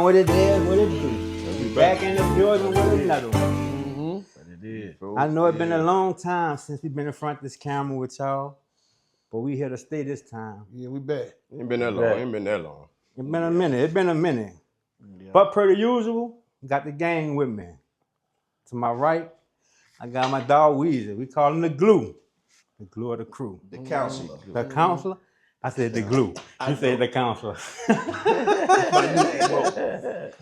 what it is, what it do. We back in the building with another one. But it is. I know it's been a long time since we've been in front of this camera with y'all, but we here to stay this time. Yeah, we back. Ain't been that long. Ain't been that long. It's been a minute. It's been a minute. Yeah. But per the usual, got the gang with me. To my right, I got my dog Weezy. We call him the glue. The glue of the crew. The counselor. The counselor? I said the glue. You said the counselor.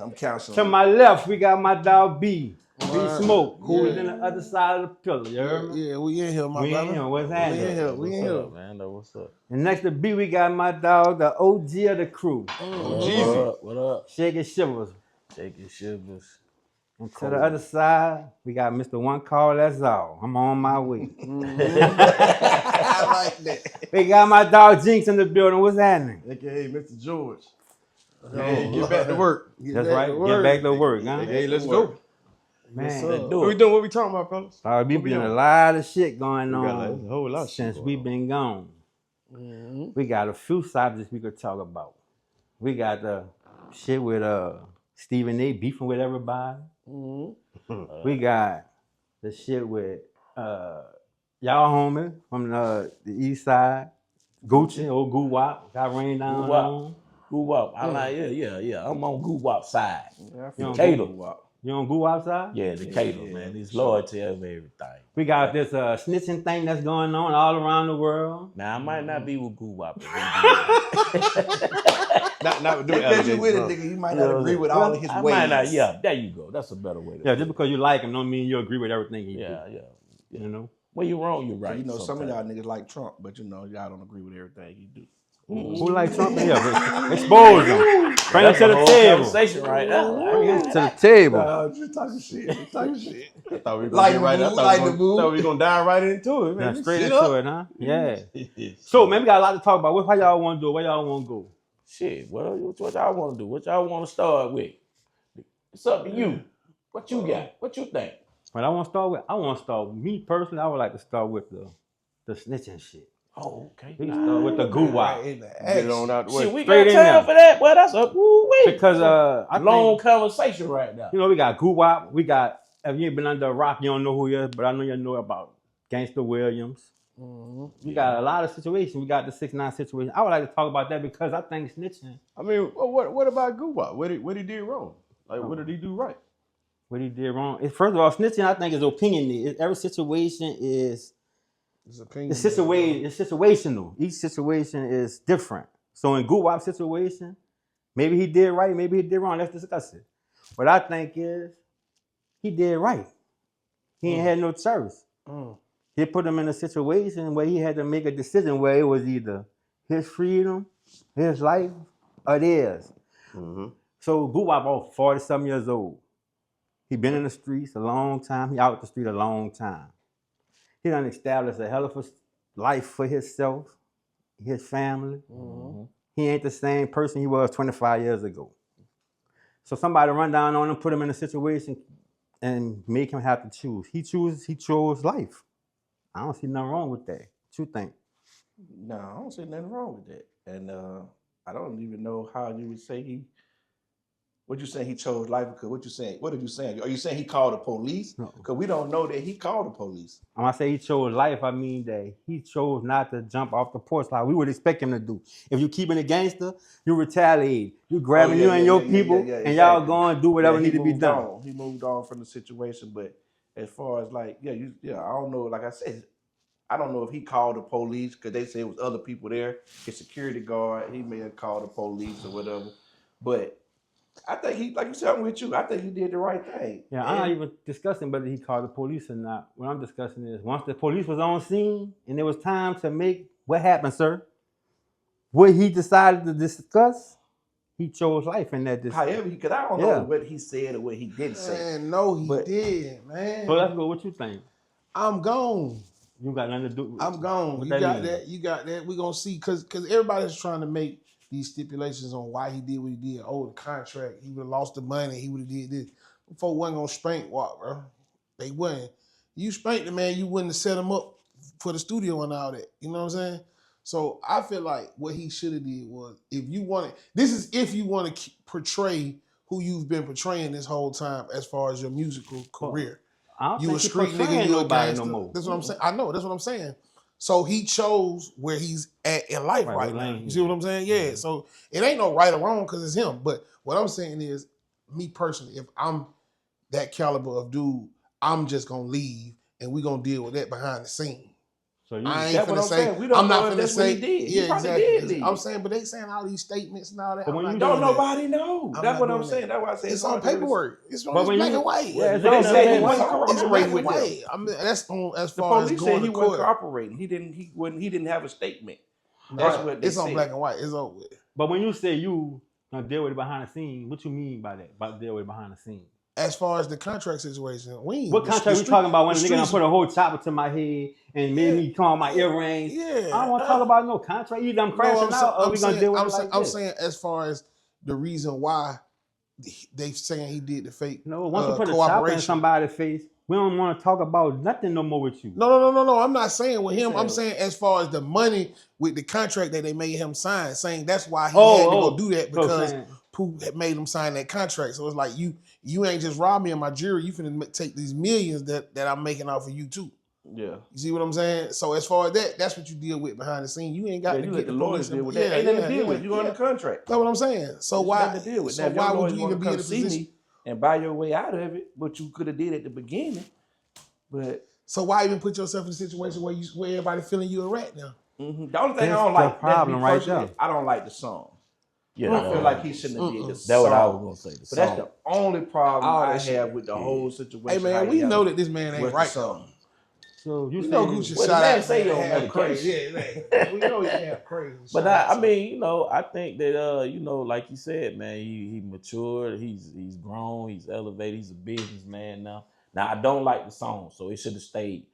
I'm counseling. To my left, we got my dog B. B Smoke, who is in the other side of the pillar. You heard me? Yeah, we in here, my We brother. in here. What's We happening? in here. We in here. Man, what's up? And next to B, we got my dog, the OG of the crew. What up? Shaking Shivers. Shaking shivers. And to the other side, we got Mr. One Call, that's all. I'm on my way. I like that. We got my dog Jinx in the building. What's happening? AKA Mr. George. Hey, get back to work. That's right. Get back to work, huh? Hey, let's go. Man, What we doing? What we talking about, fellas? we been a lot of shit going got on a whole lot of shit since going we've on. been gone. We got a few subjects we could talk about. We got the shit with Stephen A. beefing with everybody. We got the shit with y'all homie from the east side, Gucci, old Goo Wop, got rained down on. Goo Wop. I like, yeah. I'm on Goo Wop side. You on Decatur. You on Goo Wop side? Yeah, Decatur, man. He's loyalty of everything. We got this snitching thing that's going on all around the world. Now, I might not be with Goo Wop. Not doing Because you with it, nigga, you might not agree with all of his I ways. might not, yeah, there you go. That's a better way to Yeah, do just because you like him don't mean you agree with everything he do. Yeah. You know? When you're wrong, you're So, right. you know, some of y'all sometimes. niggas like Trump, but you know, y'all don't agree with everything he do. Who like Trump in here? Expose him. Bring him That's to a the whole table. conversation right now. To the table. Just talking shit. Just talking shit. I thought we were Light gonna get right. the I mood, thought light we the were mood. gonna dive right into it, man. Yeah, straight Shit into up. it, huh? Yeah. So, man, we got a lot to talk about. How y'all want to do it? Where y'all want to go? Shit, well, what y'all want to do? What y'all want to start with? It's up to you. What you got? What you think? What I want to start with? Me personally, I would like to start with the snitching shit. Oh, okay. We can start with the Goo Wop. Get it on out the way. Shit, we Straight got in time there. for that, boy. That's a woo-wee. Because I long think, conversation right now. you know, we got Goo Wop. We got, if you ain't been under a rock, you don't know who he is, but I know you know about Gangsta Williams. We got a lot of situations. We got the 6ix9ine situation. I would like to talk about that because I think snitching, I mean, what about Goo Wop? What he did wrong? Like, what did he do right? what he did wrong. First of all, snitching, I think, is opinionated. Every situation is It's opinion. it's situational. Each situation is different. So in Goo Wop's situation, maybe he did right, maybe he did wrong. Let's discuss it. What I think is he did right. He ain't had no choice. He put him in a situation where he had to make a decision where it was either his freedom, his life, or theirs. So Goo Wop, 40-something years old. He been in the streets a long time. He out the street a long time. He done established a hell of a life for himself, his family. He ain't the same person he was 25 years ago. So somebody run down on him, put him in a situation, and make him have to choose. He chose life. I don't see nothing wrong with that. What you think? No, I don't see nothing wrong with that. And I don't even know how you would say what you saying he chose life because what you saying? What are you saying? Are you saying he called the police? No. Because we don't know that he called the police. When I say he chose life, I mean that he chose not to jump off the porch like we would expect him to do. If you keeping a gangster, you retaliate. You grabbing you and your people, and y'all going to do whatever need to be done. He moved on from the situation, but as far as like, I don't know. Like I said, I don't know if he called the police because they said it was other people there. His security guard, he may have called the police or whatever. But I think he, like you said, I'm with you. I think he did the right thing. Yeah, I'm not even discussing whether he called the police or not. What I'm discussing is once the police was on scene and it was time to make what happened, sir, what he decided to discuss, he chose life in that decision. However, because I don't know what he said or what he didn't say. Man, no, he did, man. So let's go. What you think? I'm gone. You got nothing to do. I'm gone. What You that got mean? that. You got that. We're gonna see because everybody's trying to make these stipulations on why he did what he did. Oh, the contract. He would have lost the money. He would have did this. Folk wasn't gonna spank Wop, bro. They wasn't. You spanked the man, you wouldn't have set him up for the studio and all that. You know what I'm saying? So I feel like what he should have did was if you want to portray who you've been portraying this whole time as far as your musical career. I don't You a think he street nigga, portraying you a nobody gangster. no more. That's what I'm saying. I know, that's what I'm saying. So he chose where he's at in life Right, right what now. lane You see what I'm saying? Yeah. Mhm. So it ain't no right or wrong because it's him. But what I'm saying is, me personally, if I'm that caliber of dude, I'm just gonna leave and we gonna deal with that behind the scene. So you, I ain't That's what finna I'm say. saying. We don't I'm know not if finna that's what say. he did. He Yeah, probably exactly. did leave. I'm saying, but they saying all these statements and all that. But I'm when not you doing Don't that. nobody know. I'm That's not what I'm doing saying. that. That's why I say It's hard on to really- paperwork. It's But when black you- and white. yeah, it's They all said black he and wasn't white. It's black cooperating and with them. white. I mean, that's on as The far as police going said he to wasn't court. cooperating. He didn't have a statement. No, That's what they it's on said. black and white. It's over with. But when you say you gonna deal with it behind the scene, what you mean by that? About deal with it behind the scene? As far as the contract situation, we ain't. What the contract we street- talking about when the the nigga done streets- put a whole chopper to my head and made me come on my earrings? Yeah. I don't want to talk about no contract. Either I'm No, crashing out or we gonna deal with it like I'm this. saying as far as the reason why they saying he did the fake No, once you put a chopper in cooperation. somebody's face, we don't want to talk about nothing no more with you. No. I'm not saying with He him. I'm said- saying as far as the money with the contract that they made him sign, saying that's why he had to go do that So because saying- Pooh had made him sign that contract. So it's like you ain't just robbed me of my jury. You finna take these millions that I'm making off of you too. Yeah. You see what I'm saying? So as far as that's what you deal with behind the scene. You ain't got Yeah, to you get let the the lawyers police deal with yeah, that. Ain't nothing yeah, to deal yeah, with. You on the yeah. contract. That's what I'm saying. So There's why? nothing to deal with. So Now, if why your would lawyers you wanna even be in come a see position? me and buy your way out of it, but you could have did at the beginning. But So why even put yourself in a situation where everybody feeling you a rat now? the only thing I That's don't the like, problem that's me right personally, there. I don't like the song. Yeah, I feel like he shouldn't have did the that's song. what I was gonna say. The But that's song. the only problem All I that shit. have with the whole situation. Hey man, how we he know handled that this man ain't was the right song. though. So you You know saying- Gucci Well, the shot man out say he on have crazy. medication. Yeah, we know he have crazy. But shot I out. mean, I think that like you said, man, he matured, he's grown, he's elevated, he's a businessman now. Now I don't like the song, so it should have stayed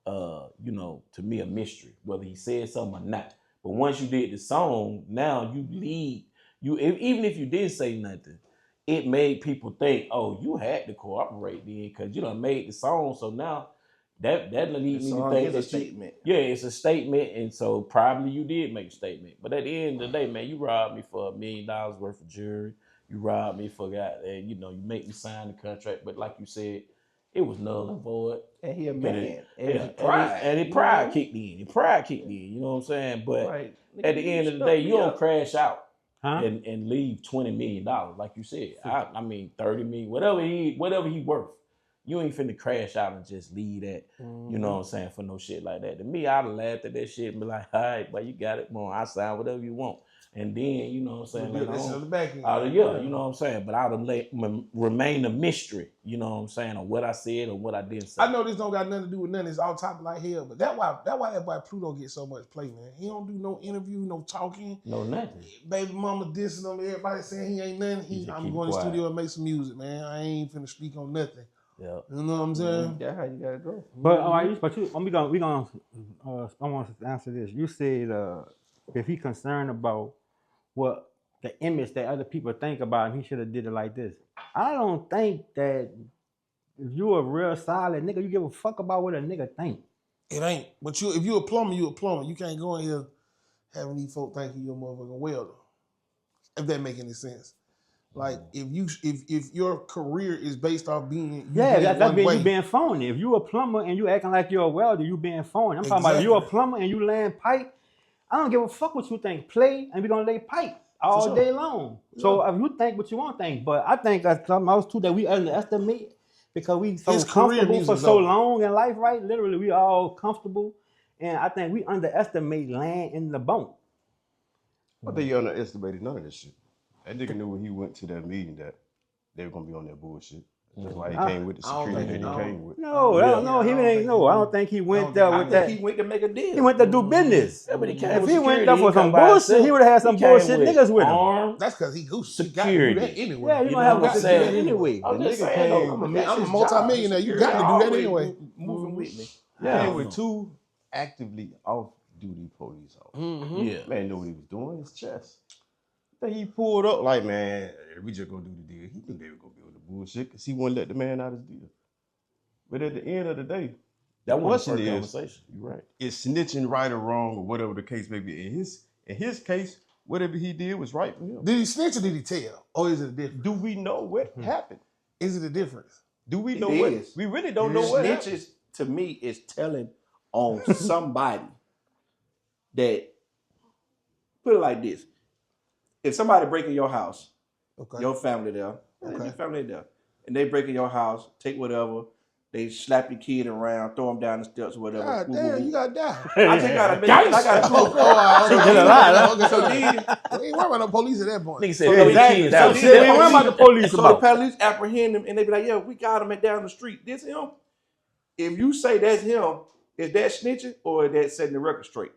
to me a mystery, whether he said something or not. But once you did the song, now you lead even if you didn't say nothing, it made people think, oh, you had to cooperate then because you done made the song. So now that lead me The to song think is a that statement. yeah, it's a statement, and so probably you did make a statement. But at the end of the day, man, you robbed me for $1 million worth of jewelry. You robbed me for you make me sign the contract. But like you said, it was null and void. And he a And man. it- And yeah, his pride. and you it know? pride kicked in. It pride kicked in. You know what I'm saying? But Right. at the end of the day, you don't crash out Huh? and leave $20 million, like you said. I mean, 30 million, whatever he worth. You ain't finna crash out and just leave that, you know what I'm saying, for no shit like that. To me, I'd have laughed at that shit and be like, all right, but you got it, man. I sign whatever you want. And then, you know what I'm saying, We'll later do this on, on the back end. you know what I'm saying, but I'd have remain a mystery, you know what I'm saying, on what I said or what I didn't say. I know this don't got nothing to do with nothing. It's all top like hell, but that's why that boy Pluto get so much play, man. He don't do no interview, no talking. No, nothing. Baby mama dissing him. Everybody saying he ain't nothing. He just I'm keep going to the quiet. studio and make some music, man. I ain't finna speak on nothing. Yeah. You know what I'm saying? That's how you gotta go. But all right, but we gonna I want to answer this. You said if he concerned about what the image that other people think about him, he should have did it like this. I don't think that if you a real solid nigga, you give a fuck about what a nigga think. It ain't. But if you a plumber, you a plumber. You can't go in here having these folk thinking you a motherfucking welder. If that make any sense. Like if your career is based off being That's being you being phony. If you a plumber and you acting like you're a welder, you being phony. I'm talking about if you a plumber and you laying pipe, I don't give a fuck what you think. Play and we gonna lay pipe all day long. So if you think what you want to think, but I think that's something else too that we underestimate because we so comfortable for so long in life, right? Literally, we all comfortable, and I think we underestimate land in the bone. I think you underestimated none of this shit. That nigga knew when he went to that meeting that they were gonna be on that bullshit. That's why he came with the security that he came with. No, he ain't. No, I don't think he went there with that. He went to make a deal. He went to do business. Yeah, but If he went there for some bullshit, he would have had some bullshit niggas with him. That's because he goose. Security. You got to do that anyway. Yeah, you don't have to do that anyway. I'm just nigga saying, came- I'm a multi-millionaire. You got to do that anyway. Moving with me. He came with two actively off-duty police officers. Yeah. Man knew what he was doing. His chest. Then he pulled up like, man, we just gonna do the deal. He knew they were gonna be on the bullshit because he wouldn't let the man out his deal. But at the end of the day, That was the question first is, conversation. You're right. is snitching right or wrong or whatever the case may be. In his case, whatever he did was right for him. Did he snitch or did he tell? Or is it a difference? Do we know what happened? Is it a difference? Do we know It what? is. We really don't know what happened. Snitches to me is telling on somebody that, put it like this. If somebody break in your house, Okay. your family there, Okay. your family there, and they break in your house, take whatever, they slap your kid around, throw him down the steps or whatever. God Woo, damn, woo, you woo. gotta die. I just gotta make I gotta Oh, prove. Get a lot, huh? So then, we ain't worried about no police at that point. Nigga said, So throw exactly. your So kids out. shit, we ain't worried about the police so about. the police apprehend him and they be like, yeah, we got him at down the street. This him. If you say that's him, is that snitching or is that setting the record straight?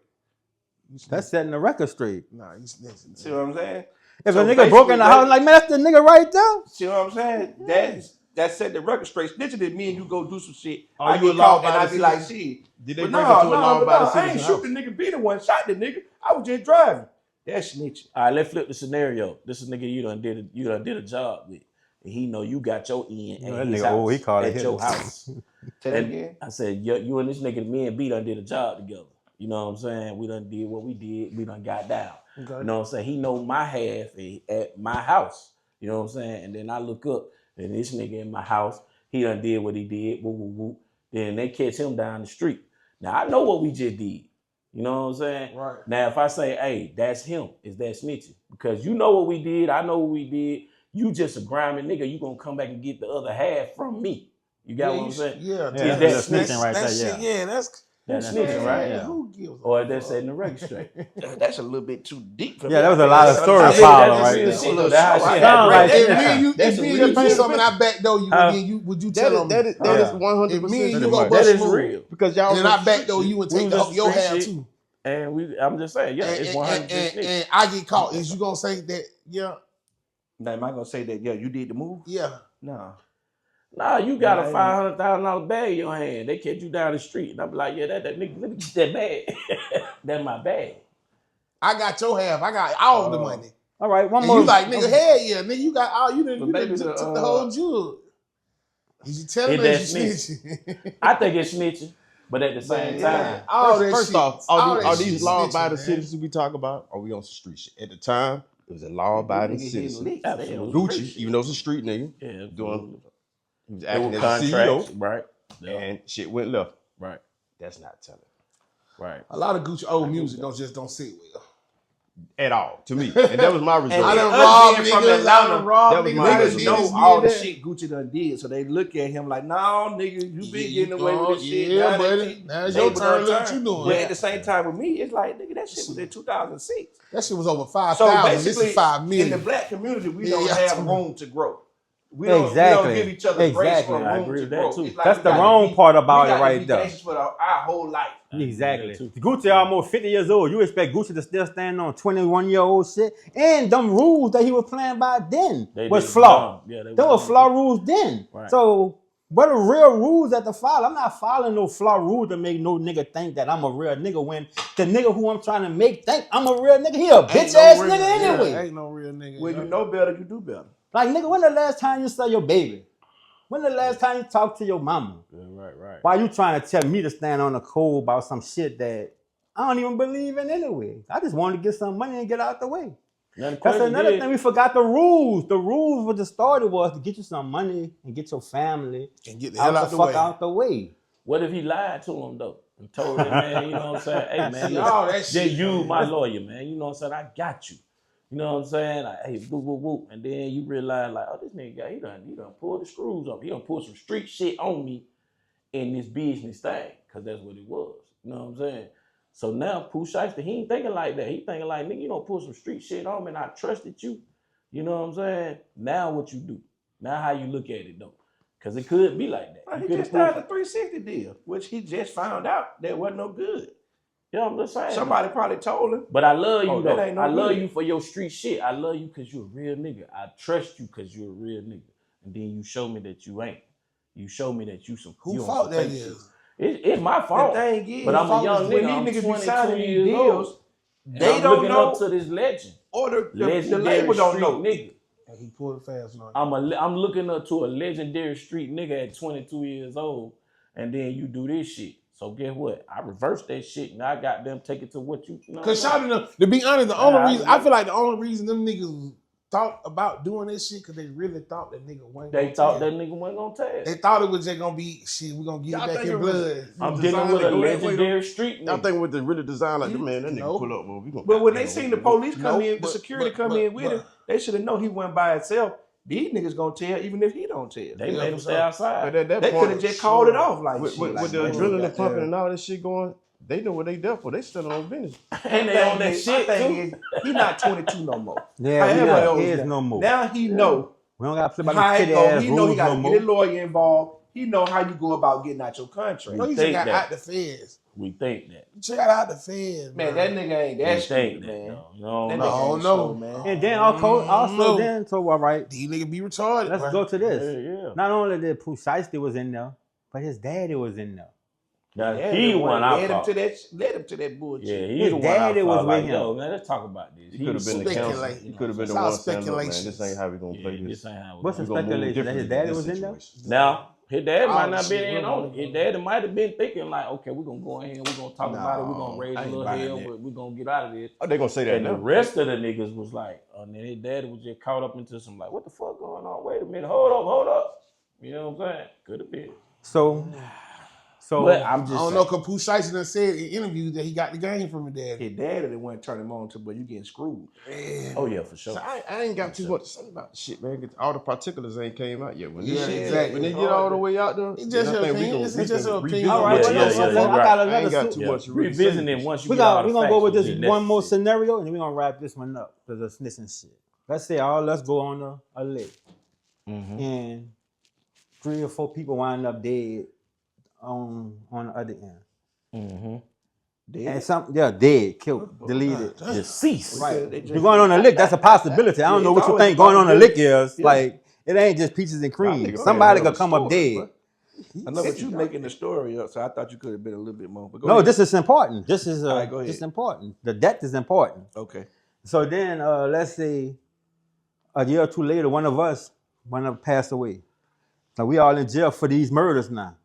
That's setting the record straight. Nah, you snitching. See what I'm saying? If So a nigga broke in the basically, house, like, man, that's the nigga right there. See what I'm saying? That's setting the record straight. Snitching is me and you go do some shit. Oh, I you get a law caught and I be abiding like, citizen? shit. Did they But break into a no, law-abiding I ain't citizen's shoot the nigga, be the one shot the nigga. I was just driving. That's snitching. All right, let's flip the scenario. This is a nigga you done did a job with, and he know you got your end That at his nigga, house, oh, he called it at your his. house. Say that And again. I said, you and this nigga, me and B done did a job together. You know what I'm saying? We done did what we did. We done got down. Okay. You know what I'm saying? He know my half at my house. You know what I'm saying? And then I look up, and this nigga in my house, he done did what he did. Woo, woo, woo. Then they catch him down the street. Now, I know what we just did. You know what I'm saying? Right. Now, if I say, hey, that's him, is that snitching? Because you know what we did. I know what we did. You just a grimy nigga. You going to come back and get the other half from me. You got what I'm saying? Yeah, Yeah, that's snitching right that there, shit, yeah, that's snitching, right? Yeah. Who gives a Or fuck? that's setting the record straight. That's a little bit too deep for me. Yeah, that was a lot of story I mean, following that's right real there. shit, That's though. That's how a shit Sound happened. like If me and you, That's if me a and real you do shit. something, I backdoor you, Huh? then you would you tell them? That is Yeah. 100%. If me and you Pretty go much. bust That is move, real. Because y'all and then I was- backdoor you and We take was the, on your street half shit. too. And I'm just saying, yeah, it's 100% and I get caught. Is you gonna say that? Yeah, Now, am I gonna say that? Yeah, you did the move. yeah. No. Nah, you got a Nah, $500,000 bag in your hand. They catch you down the street. And I'm like, yeah, that nigga, let me get that bag. That's my bag. I got your half. I got all the money. All right, one And more. you like, nigga, hell yeah, nigga, you got all you done, But you maybe done the, took the whole jug. Is you telling It me you that snitch. snitching? I think it's snitching, but at the same time, all that First shit, off, all are that these shit law-abiding snitching, man. citizens we talk about? Or are we on some street shit? At the time, it was a law-abiding Nigga hitting citizen. licks. Absolutely. Gucci, even though it's a street nigga, yeah, absolutely. doing, he was They acting were as a contracts, CEO, right? Yeah, and shit went left. right, That's not telling right. A lot of Gucci old music don't sit well. at all to me, and that was my result. And I done us robbed being from niggas, I Atlanta, done robbed that was niggas, my I done result. did know this, all did the that. shit Gucci done did, so they look at him like, "No, nigga, you been Yeah, getting away with this shit." yeah, Now buddy. Now it's they your was turn. on Look what you doing. But at the same time, with me, it's like, nigga, that shit was in 2006. That shit was over So 5,000. This basically, is 5 in million. the black community, we Yeah, don't yeah, have too. room to grow. We Exactly. don't give each other grace Exactly. for I room agree to with that, grow. too. It's like That's we the gotta wrong be- part about we it gotta right be there. gangsters for our whole life. Exactly. too. Gucci almost 50 years old. You expect Gucci to still stand on 21-year-old shit? And them rules that he was playing by then They was did flawed. dumb. Yeah, They were flawed rules then. Right. So what are real rules that to follow? I'm not following no flawed rules to make no nigga think that I'm a real nigga when the nigga who I'm trying to make think I'm a real nigga. He a bitch ass nigga anyway. Ain't no real nigga. When you know better, you do better. Like nigga, when the last time you saw your baby? When the last time you talked to your mama? Yeah, right. Why you trying to tell me to stand on the cold about some shit that I don't even believe in anyway? I just wanted to get some money and get out the way. That's another thing we forgot, the rules. The rules for the starter was to get you some money and get your family and get the hell out the way. out the way. What if he lied to him though and told him, man, you know what I'm saying? Hey man, See, all that just shit, you man. my lawyer, man. You know what I'm saying? I got you. You know what I'm saying? Like, hey, woo, woo, woo. And then you realize, like, oh, this nigga guy, he done pulled the screws on me. He done pulled some street shit on me in this business thing, because that's what it was. You know what I'm saying? So now, Pooh Shiesty, he ain't thinking like that. He thinking like, nigga, you don't pull some street shit on me and I trusted you. You know what I'm saying? Now what you do? Now how you look at it, though? Because it could be like that. He You just coulda started the 360 deal, which he just found out that wasn't no good. Yeah, I'm just saying. Somebody probably told him. But I love you, that though. ain't no I love good. you for your street shit. I love you because you're a real nigga. I trust you because you're a real nigga. And then you show me that you ain't. You show me that you some. Who you on fault some that fake is? shit. It's my fault. The thing is, But I'm a young when nigga. I'm these niggas be 22 signing these years deals, old. they I'm don't looking know, up to this legend. or the Legendary label don't street know. nigga. And he pulled fast on it. I'm looking up to a legendary street nigga at 22 years old, and then you do this shit. So guess what? I reversed that shit and I got them take it to what you know. Cause shout them, to be honest, the only Nah, reason I feel like the only reason them niggas thought about doing this shit because they really thought that nigga wasn't They gonna thought tell. that nigga wasn't gonna tell. They thought it was just gonna be shit. We gonna get Y'all it back think in it was- blood. I'm design dealing with to a go that way, legendary street I nigga. think with the really design like the man, that nigga No. pull up, bro. We gonna But when they goddamn, seen the we- police come Nope, in, the but- security but- come but- in with but- him, they should have known he went by himself. These niggas gonna tell even if he don't tell. They Yeah, made him for stay sure. outside. But at that They could point, have just called it off like with, shit. with, like, with the man, adrenaline goddamn. pumping and all this shit going, they know what they there for. They still on business. And they on that shit My too. thing is, he not 22 no more. Yeah, we However not else kids that- no more. Now he know We don't got to play by how the it kitty go. ass He know he rules got no to more. get a lawyer involved. He know how you go about getting out your contract. Bro, you think just got that. out the feds. We think that. You just got out the feds, Man, bro. that nigga ain't We that think stupid, that. man. though. You know, That no. nigga ain't no. slow, man. And then also No. then, so all right, These niggas be retarded. let's bro. go to this. Yeah. Not only did Pooh Shiesty was in there, but his daddy was in there. Now, Yeah, he the one I led him thought. to that. Led him to that bullshit. Yeah, he His the one I daddy was thought, like, with him. yo, man, let's talk about this. He could have was been the counsel. speculate. He could have been It's the all one saying, look, man, speculations. this ain't how we gonna play Yeah, this. this ain't how it What's goes. the We gonna move speculation that his differently in daddy this was in there? situation. Now, his dad might Oh, not shit, been in we're on it. gonna- His dad might have been thinking like, okay, we're gonna go in here, we're gonna talk about it, we're gonna raise I a ain't little buying hell, that. but we're gonna get out of this. Oh, they gonna say that And the now. rest of the niggas was like, and then his daddy was just caught up into some like, what the fuck going on? Wait a minute, hold up. You know what I'm saying? Could have been. So But I'm I just don't know, saying. because Pooh Shiesty done said in interviews that he got the game from his daddy. His daddy the one turn him on to, but you getting screwed. Man. Oh yeah, for sure. So I ain't got too much to say about the shit, man. 'Cause all the particulars ain't came out yet. When this Yeah, shit, exactly. when they get all the way out there, It's just then I your think we opinion. gonna- It's we just gonna your revisit opinion. all right, that Yeah, well, shit. let's- yeah, let's- yeah, I right. got I ain't another got too much to really say. Revisiting once you we get all got the we gonna facts, go with you this get one more necessary. scenario, and then we gonna wrap this one up because the snitching shit. Let's say let's go on a lick, and 3 or 4 people wind up dead on the other end, and dead, killed, deleted. Deceased. Right. You're going on a lick. That's a possibility. I don't know what you think going on a lick is. Like, it ain't just peaches and cream. niggas Somebody had could come up stories, dead. I know, but you making the story up, so I thought you could have been a little bit more. But go No, ahead. this is important. This is All right, go ahead. this is important. The death is important. Okay. So then, let's say a year or 2 later, one of us passed away. So we all in jail for these murders now.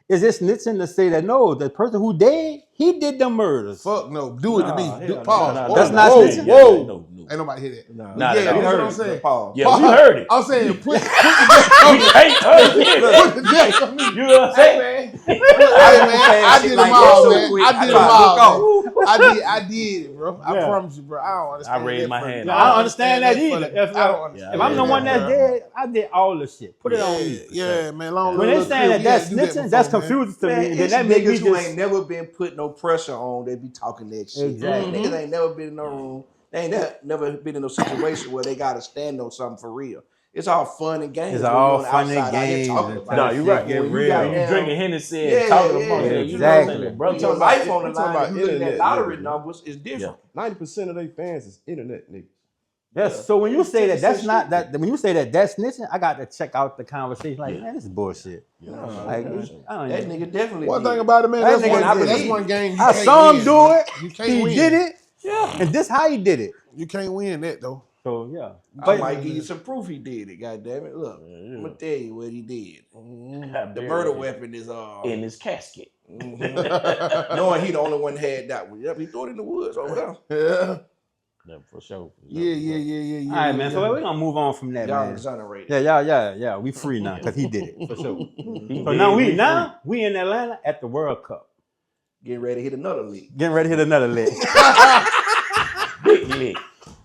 Is it snitching to say that no, the person who dead, he did the murders? Fuck no. Do it to me. Nah, Do, hell pause. no. Whoa, That's not whoa, snitching? Whoa. No. Ain't nobody hear that. Nah, Not yeah, at that's all. what heard I'm it. saying. Pause. Yeah, we heard it. I'm saying put the We death on me. hate us. Put the death on me. You know what I'm saying? Hey, man, I did them like all, that so man. quick. I did I them tried to all, look man. I did it, bro. I Yeah. promise you, bro. I don't understand. I raised that my funny. hand. I don't understand that funny. either. If I don't understand. I'm the Yeah, one that's bro. dead, I did all the shit. Put it on me. Yeah, man. Long When little they saying crib, that we had that's to do that snitching, before, that's man. confusing to Man, me. Then it's that make me niggas who just ain't never been put no pressure on. They be talking that shit. Exactly. Niggas ain't never been in no room. They ain't never been in no situation where they got to stand on something for real. It's all fun and games. It's when you all on the fun and outside out here games talking until about No, it. you shit right. get When you real. got You down- drinking Hennessy and Yeah, talking yeah, about yeah. it. Exactly. You know what I'm saying? Bro, Your talking about life on the you talking line. about If you looking at internet lottery niggas, numbers, it's different. 90% of their fans is internet niggas. Yes. So when you say that, that's 10% not that. When you say that, that's snitching. I got to check out the conversation. Like, man, this is bullshit. Yeah. Like, I don't That even. nigga definitely One did. thing about it, man, That that's nigga one, did that's it. one game you I can't saw him win, do man. it. You can't He win. did it, Yeah. and this how he did it. You can't win that though. So yeah, I but might give you some proof he did it. God damn it! Look, I'm gonna tell you what he did. The murder weapon is in his casket. knowing he the only one that had that one. Yep, he threw it in the woods over there. Yeah. Yeah, for sure. Yeah. all right, man. So we're gonna move on from that, Y'all man. exonerated. Yeah. We free now because he did it for sure. So now we in Atlanta at the World Cup, Getting ready to hit another league. getting ready to hit another lick. Big lick.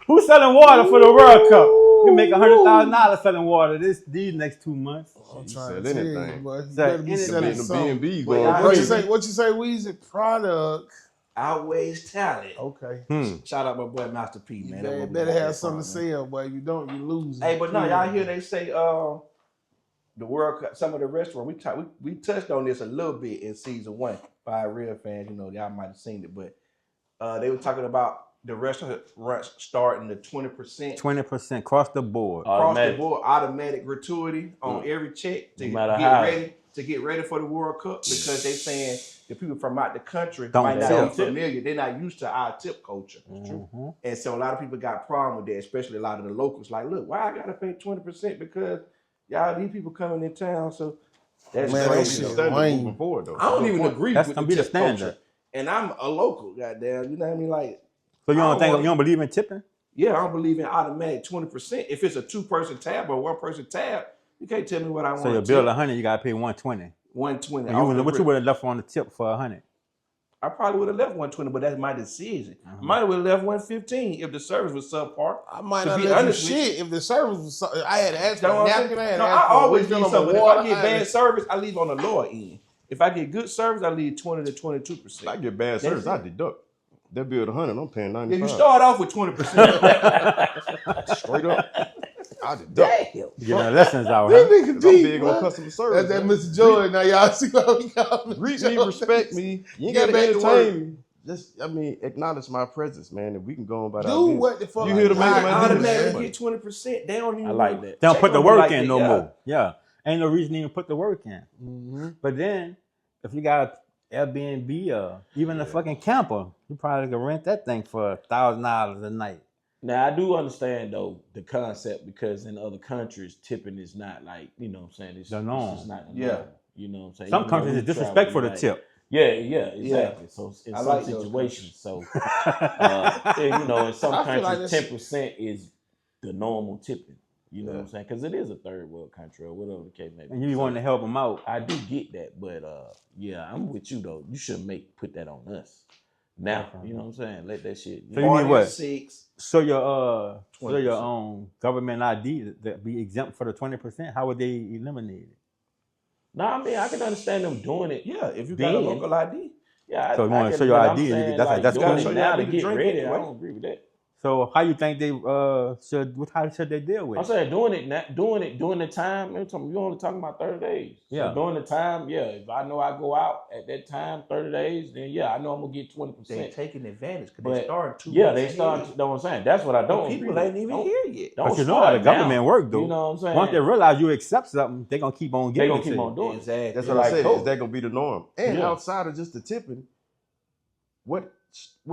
Who's selling water for the World Cup? You make $100,000 selling water these next 2 months. I'm Sell trying to tell you, anything. boy. You Sell better be anything. selling The something. B&B Well, going y'all- What you crazy. say? What you say? Weezy product. Outweighs talent. Okay. Shout out my boy Master P, You man. better, That what we better got have that something to from, man. sell, boy. If you don't, you lose. Hey, but no, y'all hear they say the World Cup, some of the restaurants, we touched on this a little bit in season 1 by our real fans, you know, y'all might have seen it, but they were talking about the restaurants starting the 20% 20% across the board. across Automatic. the board automatic gratuity on every check to No matter how. get ready for the World Cup because they saying the people from out the country Don't might not tip. be familiar. They're not used to our tip culture. Mhm. And so a lot of people got a problem with that, especially a lot of the locals. Like, look, why I gotta pay 20% because y'all these people coming in town. So That's Man, that That's crazy. shit the standard lame. moving forward, though. I don't even agree That's with gonna the be the tip culture. standard. And I'm a local, goddamn. You know what I mean? Like, So you I don't don't think wanna- you don't believe in tipping? yeah, I don't believe in automatic 20%. If it's a 2-person tab or 1-person tab, you can't tell me what I want. So your bill 100, you gotta pay 120. 120. What you would have left on the tip for 100? I probably would have left 120, but that's my decision. Might have left 115 if the service was subpar. I might To not be let you honest with shit if the service was. I had to ask for Know a what I'm napkin. saying? I had to No, ask I for a always refill need on my something. If water. I get bad service, I leave on the lower end. If I get good service, I leave 20 to 22%. If I get bad service, I deduct. That bill 100, I'm paying 95. If you start off with 20%, straight up. I deduct. damn. Getting the lessons out, This huh? nigga 'Cause I'm deep, big on bro. customer service. That's that man. Mr. Jordan. Now y'all see how we got Mr. Greet me, Jordan. respect me. You ain't Get got to back to entertain me. Just, acknowledge my presence, man, and we can go on about our Do business. what the fuck? You here to make I money? do, Automatically man. get 20%. They don't even I like that. They don't check put the on me work like in that, no yeah. more. Yeah. Ain't no reason to even put the work in. Mm-hmm. But then, if you got Airbnb or even a fucking camper, you probably can rent that thing for $1,000 a night. Now I do understand though the concept because in other countries tipping is not like, you know what I'm saying, it's The norm. it's just not the Yeah. norm. You know what I'm saying? Some Even though countries we is disrespectful to travel, tip. Yeah, exactly. So in I some like those situations, so and, you know, in some I feel like countries, that's- 10% is the normal tipping. You know what I'm saying? Because it is a third world country or whatever the case may be. And you So want to help them out. I do get that, but yeah, I'm with you though. You shouldn't put that on us. Now, you know what I'm saying? Let that shit. So you need what? 6. So your 20%. government ID that be exempt for the 20%. How would they eliminate it? No, I mean I can understand them doing it. Yeah, if you got a Then- local ID. Yeah, So you I wanna get show it, your but I'm ID, saying, that's like, cool. doing Show it your now ID to to get drink ready. I anyway. don't agree with that. So how you think they how should they deal with I'm it? saying doing it during the time. You only talking about 30 days. Yeah. So during the time, yeah. If I know I go out at that time, 30 days, then yeah, I know I'm gonna get 20%. They taking advantage because But, they started 2 Yeah, months they start. ahead. You know what I'm saying? That's what I don't. People agree ain't with. even Don't- here yet. Don't But you know how the start now. government work though. You know what I'm saying? Once they realize you accept something, they gonna keep on They giving gonna it to keep you. on doing it. Exactly. That's Yeah, what I like said. Coke. Is that gonna be the norm? And Yeah. outside of just the tipping, what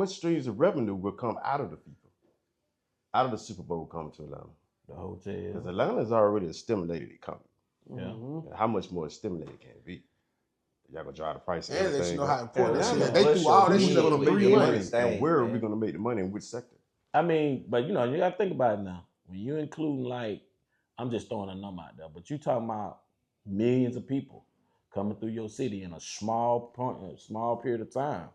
streams of revenue will come out of the people? Out of the Super Bowl coming to Atlanta? The hotel. Because Atlanta is already a stimulated economy. Yeah. And how much more stimulated can it be? Y'all gonna drive the price of And let everything you know up? how important that Yeah, shit is. yeah. They Bless do all your this shit weed, on make 3 your months. money. And where are we man. gonna make the money, in which sector? I mean, but you know, you gotta think about it now. When you including like, I'm just throwing a number out there, but you talking about millions of people coming through your city in a small period of time.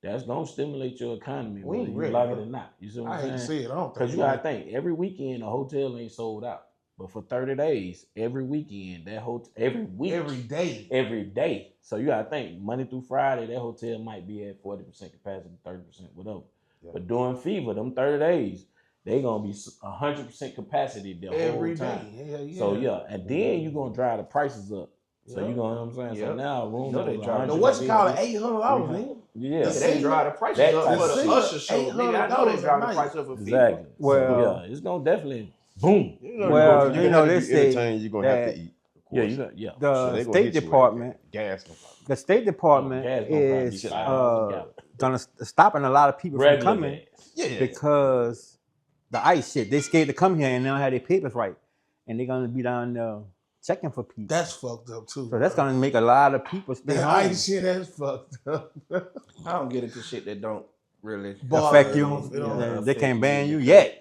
That's gonna stimulate your economy, We whether ain't you ready, like bro. it or not. You see what I hate I'm to saying? say it. I don't think Because you gotta think, every weekend a hotel ain't sold out. But for 30 days, every weekend, that hotel every week. every day. So you gotta think, Monday through Friday, that hotel might be at 40% capacity, 30%, whatever. Yeah. But during fever, them 30 days, they gonna be 100% capacity the Every whole time. day. Yeah. So yeah, and then you gonna drive the prices up. So Yeah. you know what I'm saying? So Yep. now room You know they was drive- 100. No, what's it called? $800, nigga. Yeah. Yeah, they drive the prices That up type for of the shit. usher show. Nigga, I know $800 they drive a the price up for Exactly. Well- So, yeah, it's gonna definitely boom. Well, you're you gonna know, have they to be say entertained, you're gonna have that to eat. Of Yeah, course. you got So the they gonna State hit you with Department, gas. the State Department Gas gonna probably be is $5 a gallon. gonna stopping a lot of people from Regular coming gas. Yeah. because the ICE shit. They scared to come here and they don't have their papers right, and they're gonna be down there checking for people. That's fucked up too. So that's gonna make a lot of people stay that home. ice shit. That's fucked up. I don't get into shit that don't really Affect you. It don't Yeah, affect they can't ban you because- yet.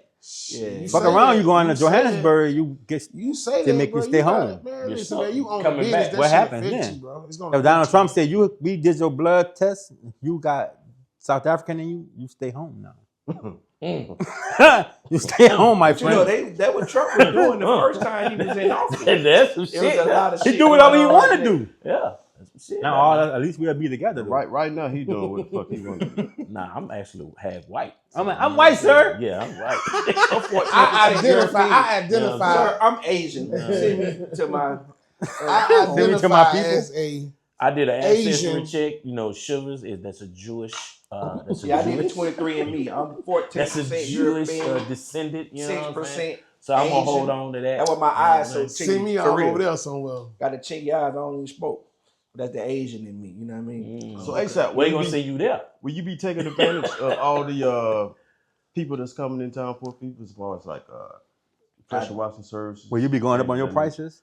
Yeah. You Fuck say around, that, you going to say that. Johannesburg, you get. You say They that, make you bro, stay gotta- home. Man, Your listen, son man, you own a coming business. back. That What shit happens affect then? you, bro. It's If gonna Donald affect Trump said we did your blood test, you got South African and you stay home now. You stay home, my But you know, friend. that what Trump was doing the first time he was in office. That's some It was shit. a lot of He shit. do whatever he going on want to like do. Yeah, that's some shit. Now, all at least we'll be together. Though. Right now, he doing what the fuck he want to do. Nah, I'm actually half white. I'm white, sir. Yeah, I'm white. I'm 14% I identify. European. Sir, I'm Asian. Send me to my. I Send me to identify my people. as a. I did an ancestry Asian. check. You know, Shivers that's a Jewish. That's a Yeah, I did a Jewish. 23andMe. I'm 14% That's a Jewish European, descendant. You know what I'm saying? 6%. So I'm gonna Asian. hold on to that. That's what my eyes so See chinky me for all real. over there somewhere. Got to check your eyes. I don't even smoke. That's the Asian in me. You know what I mean? Mm. So ASAP, we ain't gonna see you there. will you be taking advantage of all the people that's coming in town for people as far as like pressure washing services? Will you be going up on your and- prices?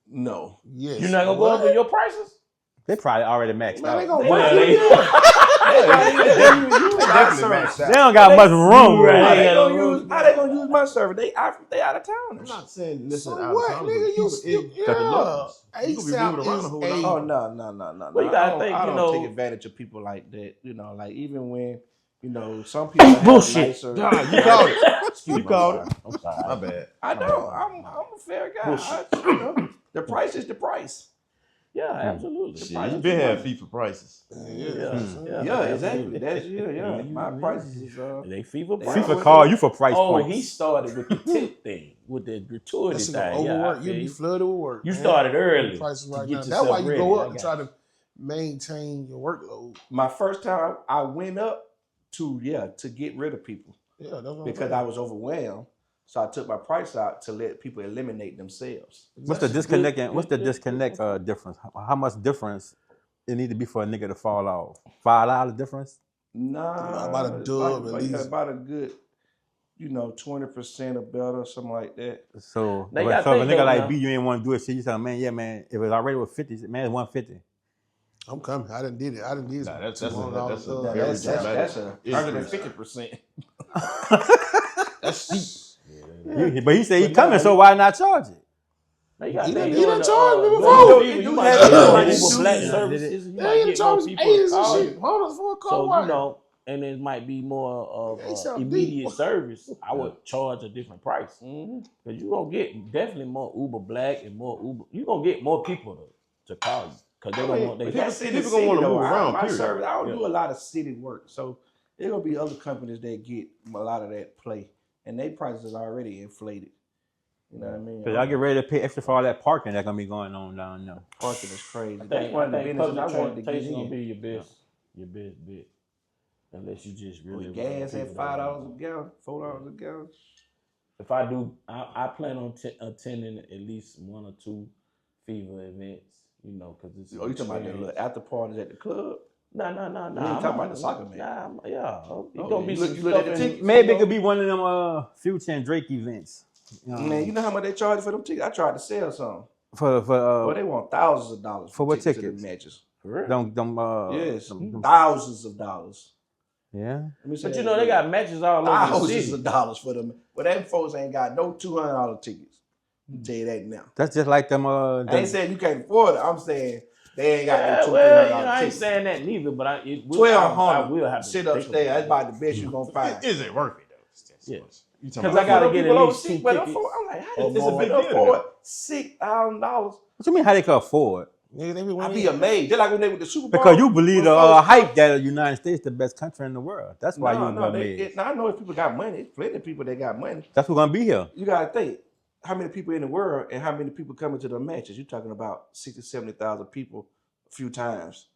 No. Yes. You're not gonna go up in your prices? They probably already maxed Man, out. they gonna Well, whack they- you down. Definitely maxed out. They don't got much room, Right. How right? they got gonna no use? room. How they gonna use my server? They out of I'm towners. not saying listen So out what, of town, nigga? but people Yeah. the locals. You gonna be ASAP moving around a whole is lot. Oh a- no. Well, you gotta think, I you don't know- take advantage of people like that. You know, like even when some people have Bullshit. nicer. Nah, you called it. Excuse You me, called I'm it. sorry. I'm sorry. My bad. I don't. I'm a fair guy. The price is the price. Yeah, absolutely. Shit, price you is been the having money. FIFA prices. Yeah, exactly. That's yeah. My prices is They FIFA They prices. FIFA call you for price Oh, points. he started with the tip thing, with the gratuity That's thing. gonna Yeah, overwork. I You'll feel be you. flooded with work. You man. started early Prices to right get now. That's yourself why you ready. go I up and got try to maintain your workload. my first time I went up to get rid of people Yeah, that's what I'm because saying. I was overwhelmed. So I took my price out to let people eliminate themselves. What's the disconnect? What's the good- disconnect difference? How much difference it need to be for a nigga to fall off? $5 difference? Nah, About a dub at least. About a good, 20% or better, something like that. So, They if got a think nigga though, like now. B, you ain't want to do it. Shit, you say, man, yeah, man. If it's already with 50, man, it's 150. I'm coming. I didn't did it. I didn't did Nah, that's $200 a dub. very That's dramatic a 150%. That's steep. But he said he But coming, nah, so why not charge it? Now you gotta He think done during charged me during before. the It fever, do you might have get that more like Uber you Black do. services. You Yeah, might he get charged more me people 80s to and call shit. you. Hold on for a car So wash. and it might be more They of sound immediate deep. service. I would charge a different price Mhm. because you gonna get definitely more Uber Black and more Uber. You gonna get more people to call you because they don't want But they. that's in the people city, gonna wanna though. move around, My period. service, I don't Yeah. do a lot of city work, so there gonna be other companies that get a lot of that play, and their prices is already inflated. You know what I mean? Because y'all get ready to pay extra for all that parking that's going to be going on down there. Parking is crazy. I That's think, one I of the think businesses I public wanted to get transportation gonna in. be your best bet, unless you just really With want gas people at that want $5 a gallon, $4 a gallon. If I do, I plan on attending at least one or two fever events, because it's. Oh, you talking about the little after parties at the club? No. You ain't talking about the soccer match. Yeah. It's Oh, gonna yeah. be You some look- you look stuff at the in- tickets? Maybe it could be one of them Future and Drake events. Man, you know how much they charge for them tickets? I tried to sell some. For Boy, they want thousands of dollars for what tickets to tickets? the matches. For real? Yes, them- thousands of dollars. yeah. Let me say But that they again. got matches all over the Thousands city. of dollars for them. But them folks ain't got no $200 tickets. I'll tell you that now. That's just like them. I ain't saying you can't afford it. I'm saying they ain't got no $200, Well, $300 I ain't tickets. saying that neither, but I will 1,200 have to sit think upstairs. That's about about the best you gonna find. Is it worth it though? Yeah. You talking Because about I gotta For get them people at least overseas, two but tickets. I'm like, how or does this more. been afford $6,000? What you mean? How they can afford? Nigga, they be I winning. be amazed. Just like when they with the Super Bowl. Because you believe the when folks hype come- that the United States the best country in the world. That's why you amazed. I know if people got money, it's plenty of people that got money. That's who's gonna be here. You gotta think how many people in the world and how many people coming to the matches. You're talking about 60, 70,000 people a few times.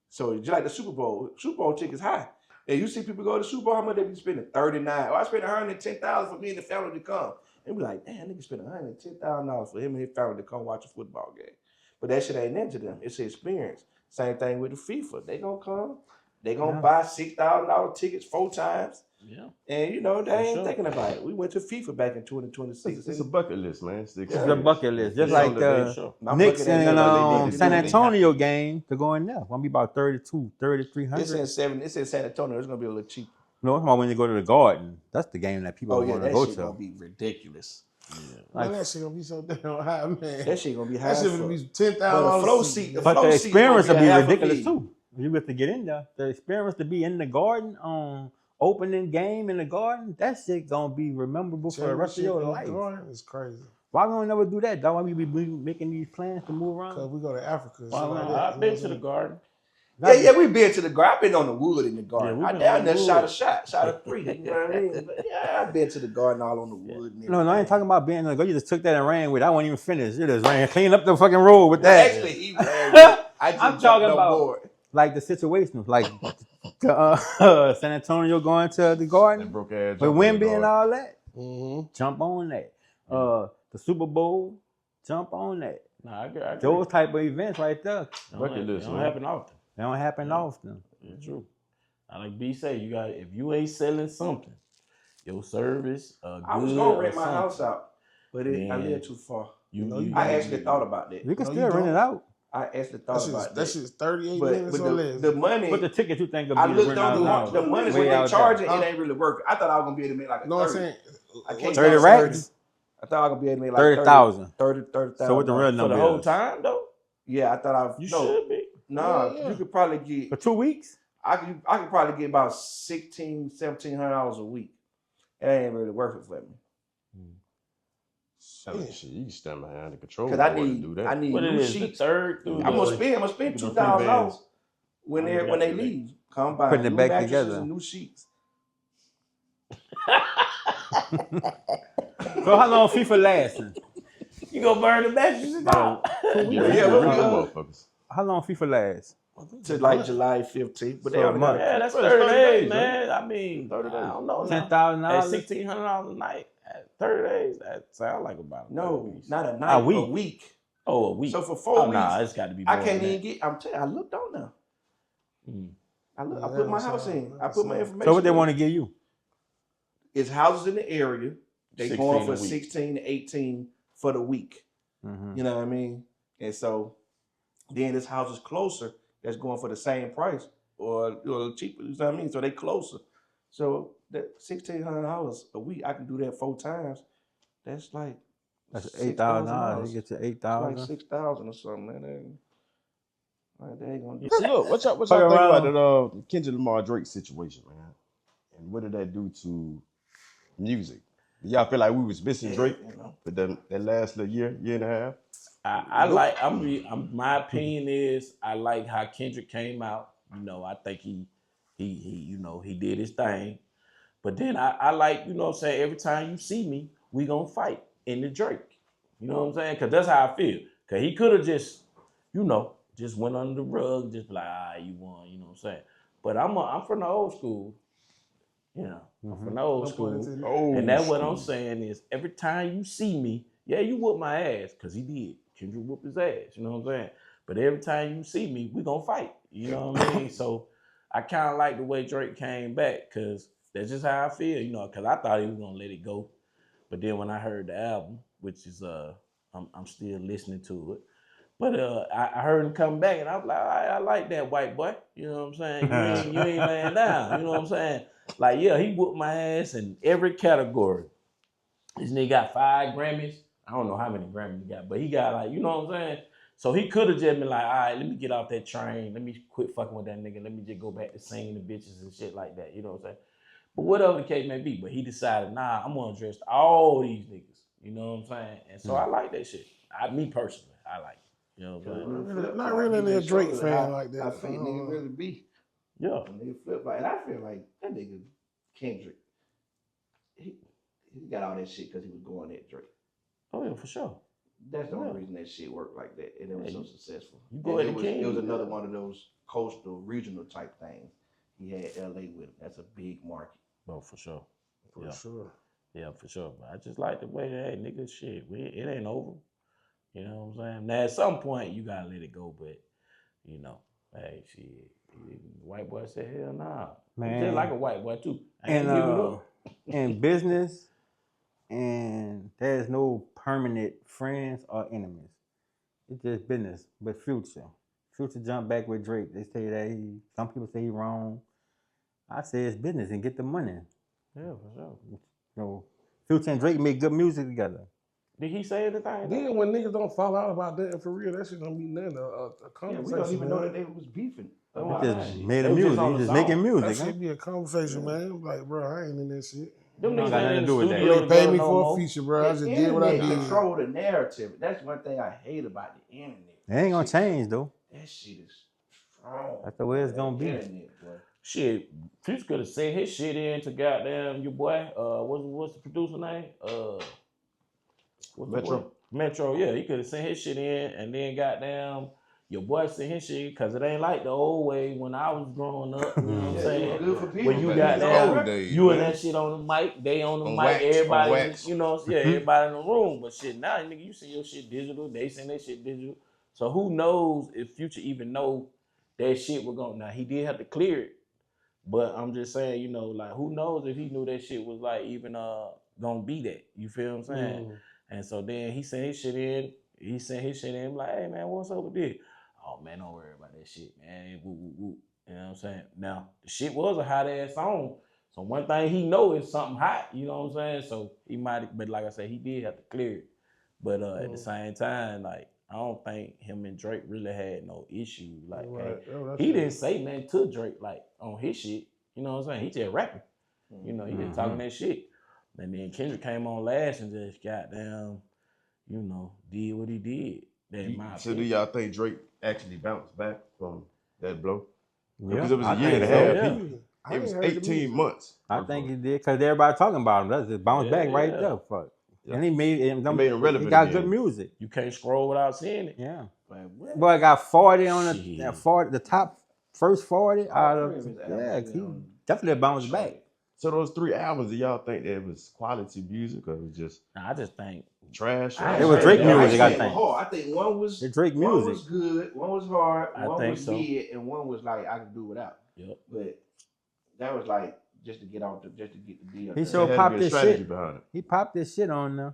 So just like the Super Bowl tickets high. And you see people go to the Super Bowl, how much they be spending? $39. Oh, I spent $110,000 for me and the family to come. And be like, damn, nigga spent $110,000 for him and his family to come watch a football game. But that shit ain't into them. It's an experience. Same thing with the FIFA. They gonna come. They gonna buy $6,000 tickets 4 times. Yeah. And they ain't sure. thinking about it. We went to FIFA back in 2026. It's a bucket list, man. It's the It's a experience. bucket list. Just It's like on the Sure. My Knicks bucket ain't and like they did San the- Antonio game to go in there. Gonna be about 32, 3,300. It's in San Antonio. It's gonna be a little cheap. No, I'm talking about when you go to the Garden. That's the game that people Oh yeah, want to that go shit to. gonna be ridiculous. Man, that shit gonna be so damn high, man. That shit gonna be high. That shit as gonna fuck. be $10,000. But the flow seat, But the flow seat experience will gonna be $500,000. ridiculous too. You get to get in there. The experience to be in the Garden on opening game in the Garden, that shit gonna be rememberable for the rest of your life. It's crazy. Why gonna never do that? Dog? Why we be making these plans to move Cause around? we go to Africa. And Well, shit like that, I've you been know to what the I'm garden. Yeah, we been to the garden. I've been on the wood in the garden. Yeah, I we been down on there the shot wood. a 3. You know what I mean? But yeah, I've been to the garden all on the wood. And No, I ain't everything. talking about being in the garden. You just took that and ran with it. I wasn't even finished. You just ran, clean up the fucking road with that. Actually, he ran with it. I just I'm jumped talking on about- board. Like the situations, like San Antonio going to the That Garden broke ass. with Wemby and all that. saying? Jump on that. The Super Bowl, jump on that. Nah, I agree. Those type of events right there, Bucket list, It don't man. happen often. they don't happen often. It's true. I like B say, if you ain't selling something, your service, I was good gonna or rent my something. house out. But I live too far. I actually thought about that. You can No, still you rent it don't. out. I actually thought about that. That shit's 38 But minutes or less. the money, But the ticket you think of I be looked rent on out the money way when they out charging, there. it ain't really working. I thought I was gonna be able to make like a You know what I'm 30. saying? I can't 30 make racks? I thought I was gonna be able to make like 30,000. 30,000. So what the real For number the whole is? time though? Yeah, I thought You should be. Nah, Yeah. you could probably get. For 2 weeks? I could probably get about $1,700 a week. It ain't really worth it for me. Shit, you can stand behind the control Cause board I and do need that. What it new is, the sheets. third through I'm the gonna spend $2,000 when they leave. Come by Putting it new back mattresses together. and new sheets. So how long FIFA lasting? You gonna burn the mattresses out. Yeah, Yeah, but but motherfuckers. How long FIFA lasts? To like July 15th, but they So a only month. got Yeah, that's Well, it's 30 days, 30 days, man. I mean, 30 days. I don't know. At $10,000? $1,600 a night, at 30 days, that sounds like about no, piece. not a night, a week. Oh, a week. So for 4 weeks, nah, it's got to be more I can't than even get. I'm telling you, I looked on now. that. I put my house in. I put my information. So what they in. want to give you? It's houses in the area. They 16 going for a week. 16 to 18 for the week. Mm-hmm. You know what I mean? And so then this house is closer. That's going for the same price or cheaper. You know what I mean? So they closer. So that $1,600 a week, I can do that 4 times. That's like That's $8,000. You get to Like 8,000. 6,000 or something. Man. Like, they ain't gonna do. So look, what y'all think Fuck about around. that Kendrick Lamar Drake situation, man? And what did that do to music? Do y'all feel like we was missing Drake for that last little year and a half? My opinion is I like how Kendrick came out. You know, I think he did his thing. But then I like, you know what I'm saying, every time you see me, we gonna fight in the Drake. You know what I'm saying? Cause that's how I feel. Cause he could have just went under the rug, just be like, you won, you know what I'm saying? But I'm from the old school. You know, I'm from the old school. And that's what I'm saying is every time you see me, yeah, you whoop my ass, because he did. Kendrick whoop his ass, you know what I'm saying? But every time you see me, we gonna fight. You know what I mean? So I kind of like the way Drake came back, because that's just how I feel, you know, because I thought he was gonna let it go. But then when I heard the album, which is I'm still listening to it. But I heard him come back, and I was like, I like that white boy. You know what I'm saying? You ain't laying down. You know what I'm saying? Like, yeah, he whooped my ass in every category. This nigga got 5 Grammys. I don't know how many Grammys he got, but he got, like, you know what I'm saying? So he could have just been like, all right, let me get off that train. Let me quit fucking with that nigga. Let me just go back to singing the bitches and shit like that. You know what I'm saying? But whatever the case may be. But he decided, nah, I'm going to address all these niggas. You know what I'm saying? And so I like that shit. Me personally, I like it. You know what I'm saying? Not really a Drake fan like that. I think nigga really be. Yeah. Nigga flip like, and I feel like that nigga Kendrick, he got all that shit because he was going at Drake. Oh yeah, for sure. That's the only reason that shit worked like that, and it was so successful. You go at the king. It was another one of those coastal, regional type things. He had LA with him. That's a big market. Oh, for sure. For sure. Yeah, for sure. But I just like the way that, hey, nigga, shit, it ain't over. You know what I'm saying? Now, at some point, you gotta let it go, but, you know, hey, shit, the white boy said, hell nah. Man. Just like a white boy, too. I And ain't give it up. in business, and there's no permanent friends or enemies. It's just business. But Future jumped back with Drake. They say that some people say he wrong. I say it's business and get the money. Yeah, for sure. You know, Future and Drake make good music together. Did he say anything? Then when niggas don't fall out about that, for real, that shit don't be nothing. A conversation. We don't even know that they was beefing. He just made a music. He just making That music. shit be a conversation, man. Like, bro, I ain't in that shit. Them Don't niggas got ain't nothing in to do the with that. studio They paid me no for more. a feature, bro. I just did what I did. Control the narrative. That's one thing I hate about the internet. It ain't gonna change though. That shit is strong. That's the way it's gonna be. Internet, boy. Shit, Future could have sent his shit in to goddamn your boy. What's the producer name? What's the Metro. boy? Metro, yeah. He could have sent his shit in, and then goddamn your boy sent his shit, because it ain't like the old way when I was growing up. You know what I'm saying? Good for people. When you but got it's down, over. you and that shit on the mic, they on the On mic, wax, everybody, on wax. you know, yeah, everybody in the room. But shit, now nigga, you see your shit digital, they send their shit digital. So who knows if Future even know that shit was going? Now he did have to clear it, but I'm just saying, you know, like who knows if he knew that shit was like even gonna be that. You feel what I'm saying? And so then he sent his shit in. He sent his shit in like, hey man, what's up with this? Oh man, don't worry about that shit, man. Woo, woo, woo. You know what I'm saying? Now, the shit was a hot ass song. So one thing he know is something hot, you know what I'm saying? So he might, but like I said, he did have to clear it. But at the same time, like, I don't think him and Drake really had no issue. Like, Right. he didn't say nothing to Drake, like, on his shit. You know what I'm saying? He just rapping. You know, he just talking that shit. And then Kendrick came on last and just goddamn, you know, did what he did. So do y'all think Drake actually bounced back from that blow? Yeah, Because it was I a year think and a so, half. yeah. It was 18 months. I think he did because everybody talking about him. That's just bounce back right there. Fuck. Yeah. And he made him relevant. He got again. good music. You can't scroll without seeing it. Yeah. Like, what? Boy, got 40 on Shit. the top first 40 out of three of his yeah. albums, He yeah. definitely bounced back. So those 3 albums, do y'all think that it was quality music or it was just Nah, I just think trash? It was Drake music, I think. think. I think one was The Drake one music. was good, one was hard, I one think was so. mid, and one was like I could do without. Yep. But that was like just to get the deal. He done. so There had to popped be a this strategy shit. behind it. He popped this shit on there.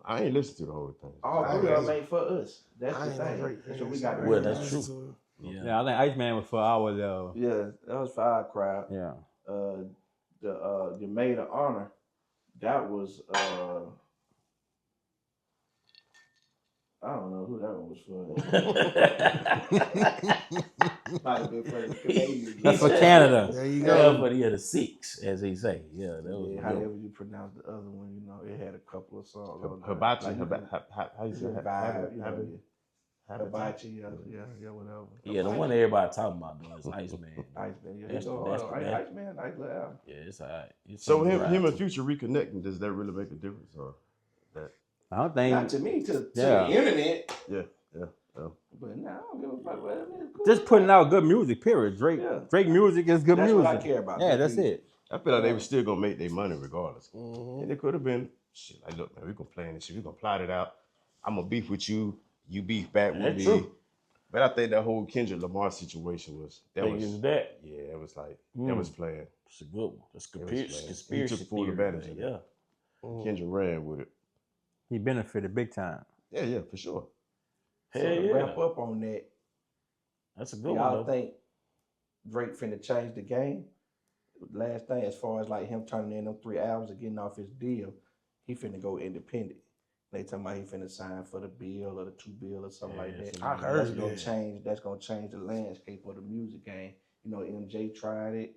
I ain't listened to the whole thing. All I three of ain't- them ain't for us. That's I the ain't no thing. Drake That's fan, what we got. so to Well, realize. that's true. Yeah, Yeah. I think Iceman was for our level. Yeah, that was for our crowd. Yeah. The Maid of Honor, that was I don't know who that one was for. Might have been for the Canadians. That's for Canada. There you Yeah, go. but he had a 6, as he say. Yeah, that was Yeah, good. however you pronounce the other one, you know, it had a couple of songs on there. Hibachi, Like, how you say vibe, habit? you know, Hibachi, yeah, whatever. Yeah, the one everybody talking about though is Iceman. Iceman, yeah, That's Iceman, nice little album. Yeah, it's alright. So him and Future reconnecting, does that really make a difference? Or that? I don't think. Not to me, to Yeah. the internet. Yeah. But nah, I don't give a fuck. Well, I mean, it's cool. Just putting out good music, period. Drake music is good That's music. what I care about. Yeah, good that's music. it. I feel like they were still gonna make their money regardless. And it could have been shit. Like, look, man, we gonna plan this shit. We gonna plot it out. I'm gonna beef with you. You beef back with That's me. true. But I think that whole Kendrick Lamar situation was Is that? yeah, it was like that was planned. It's a good one. That's It was conspiracy. planned. Conspiracy He took full theory, advantage man. of that. Yeah. Kendrick ran with it. He benefited big time. Yeah, for sure. So Hell to yeah. wrap up on that, That's a good one y'all though. think Drake finna change the game? Last thing, as far as like him turning in them 3 albums and getting off his deal, he finna go independent. They talking about he finna sign for the bill or the 2 bill or something like that. I heard That's gonna that. change. That's gonna change the landscape of the music game. You know, MJ tried it.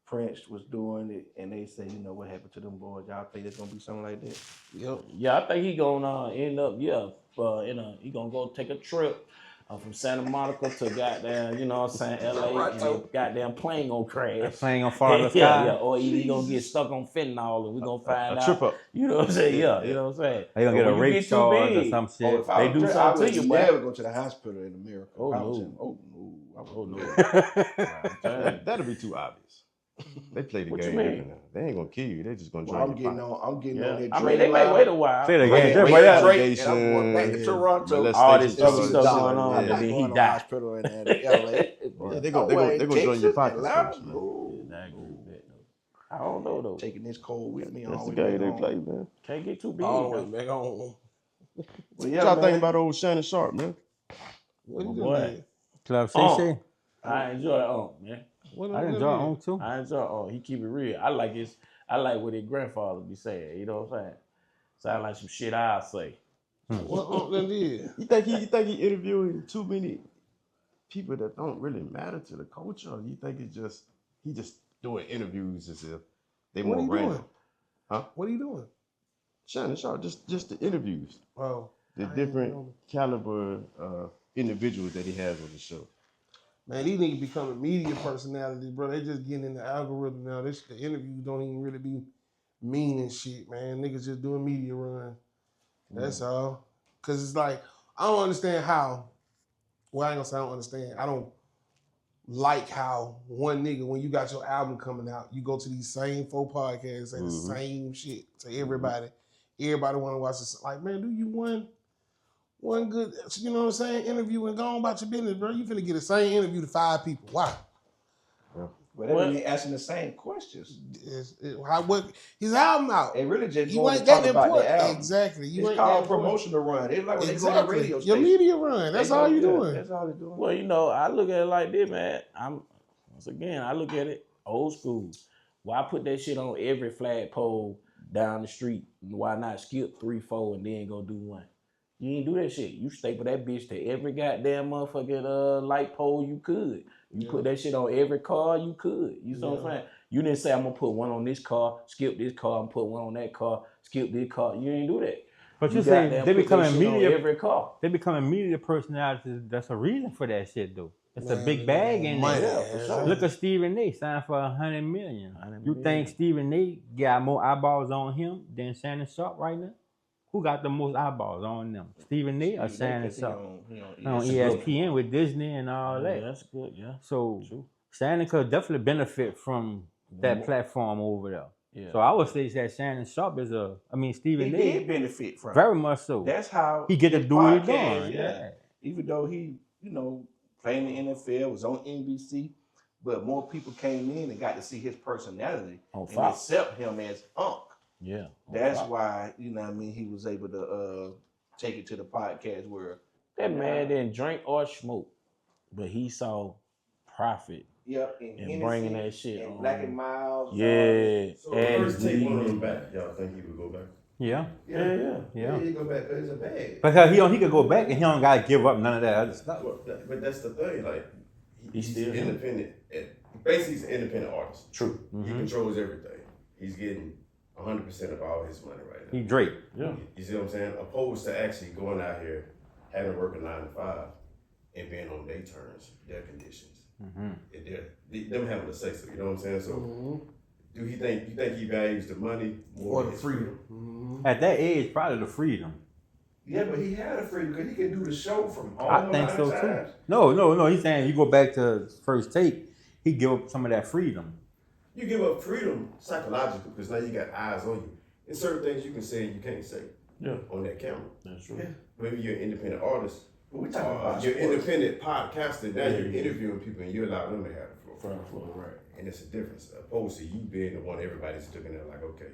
Prince was doing it, and they say, you know, what happened to them boys? Y'all think it's gonna be something like that? Yep. Yeah, I think he gonna end up, he gonna go take a trip from Santa Monica to goddamn, you know what I'm saying, LA, and the goddamn plane gonna crash. Playing on Fall of the Yeah, Sky. yeah. Or he gonna get stuck on fentanyl and we gonna find out. Trip up. You know what I'm saying? Yeah, you know what I'm saying? They gonna get But a when you rape get too charge or big, some Oh, shit. if I They was do Drake, something I to you, would boy. never go to the hospital in America. Oh, If I was no. him, I Oh, wouldn't. no. That'll be too obvious. They play the What you game mean? every now. They ain't gonna kill you. They just gonna Well, drain I'm your getting pocket. on. I'm getting on Yeah. that. I Drake mean, they may line. wait a while. Say it again. Wait, Drake, wait, up. Drake, and I'm going back to Yeah. Toronto. Molestation All this other charges. stuff going on, Yeah. and then he going to died. hospital in LA. Yeah, they gonna join your pockets first, man. I agree with that, though. I don't know, though. Taking this cold with me. That's all the the way game they back play, home. man. Can't get too big. All the though. way back on. Well, What yeah, y'all man. think about old Shannon Sharp, man? What My he boy. done did? Club Oh. CC. I enjoy man. What I he enjoy done on too. I enjoy he keep it real. I like what his grandfather be saying, you know what I'm saying? Sound like some shit I'll say. did? What Unc done did? You think he interviewing too many people that don't really matter to the culture? Or you think it's just he just doing interviews as if they What more he random? doing? Huh? What are you doing? Shannon Sharp, just the interviews, Oh, the I ain't different know. caliber individuals that he has on the show. Man, these niggas becoming media personalities, bro. They just getting in the algorithm now. The interviews don't even really be mean and shit, man. Niggas just doing media run. That's all. Cause it's like, I don't understand how. Well, I ain't gonna say I don't understand. I don't like how one nigga, when you got your album coming out, you go to these same 4 podcasts, say the same shit to everybody. Everybody want to watch this. Like, man, do you one good, you know what I'm saying, interview and go on about your business, bro. You finna get the same interview to 5 people. Why? Yeah. But they been asking the same questions. His album out. They really just You want ain't to talk that about important. the album. Exactly. You It's ain't called that promotional run. It's like when they go to Exactly. radio Your station. media run. That's all you doing. That's all they're doing. Well, you know, I look at it like this, man. I look at it old school. Why put that shit on every flagpole down the street? Why not skip 3, 4, and then go do 1? You ain't do that shit. You staple that bitch to every goddamn motherfucking light pole you could. You put that shit on every car you could. You know what I'm saying? You didn't say I'm gonna put 1 on this car, skip this car, and put 1 on that car, skip this car. You ain't do that. But you say they becoming media. Every car. They becoming media personalities. That's a reason for that shit, though. It's a big bag in there. Yeah, for sure. Look at Stephen A. signed for $100 million. You think Stephen A. got more eyeballs on him than Shannon Sharp right now? Who got the most eyeballs on them? Stephen A. or Shannon Sharp? On ESPN with Disney and all that. Yeah, that's good. Yeah. So Shannon could definitely benefit from that platform over there. Yeah. So I would say that Shannon Sharp is Stephen He A. did benefit from it. Very much so. That's how He get to his do what he podcast, doing. Yeah. Even though he, playing the NFL, was on NBC, but more people came in and got to see his personality On and Fox. accept him as Unc. Yeah. That's why, he was able to take it to the podcast world. That man didn't drink or smoke, but he saw profit Yep, in bringing that shit and on. Black and Miles. Yeah. So And first take one of them back. Y'all think he would go back? Yeah. Yeah, he go back because it's a bag. Because he could go back and he don't gotta give up none of that other stuff. But that's the thing, like he's still independent. Basically, he's an independent artist. True. He controls everything. He's getting 100% of all his money right now. He Drake. Yeah. You see what I'm saying? Opposed to actually going out here, having to work a 9 to 5, and being on their terms, their conditions, and them having to say so. You know what I'm saying? So, do you think he values the money more than the freedom? At that age, probably the freedom. Yeah, but he had a freedom because he could do the show from home. I think so too. No. He's saying you go back to first take, he give up some of that freedom. You give up freedom psychologically because now you got eyes on you. There's certain things you can say and you can't say on that camera. That's true. Yeah. Maybe you're an independent artist. But we talking about you're sports. independent podcaster. Now you're interviewing people and you allow them to have the floor. Right. And it's a difference opposed to you being the one everybody's looking at like, okay,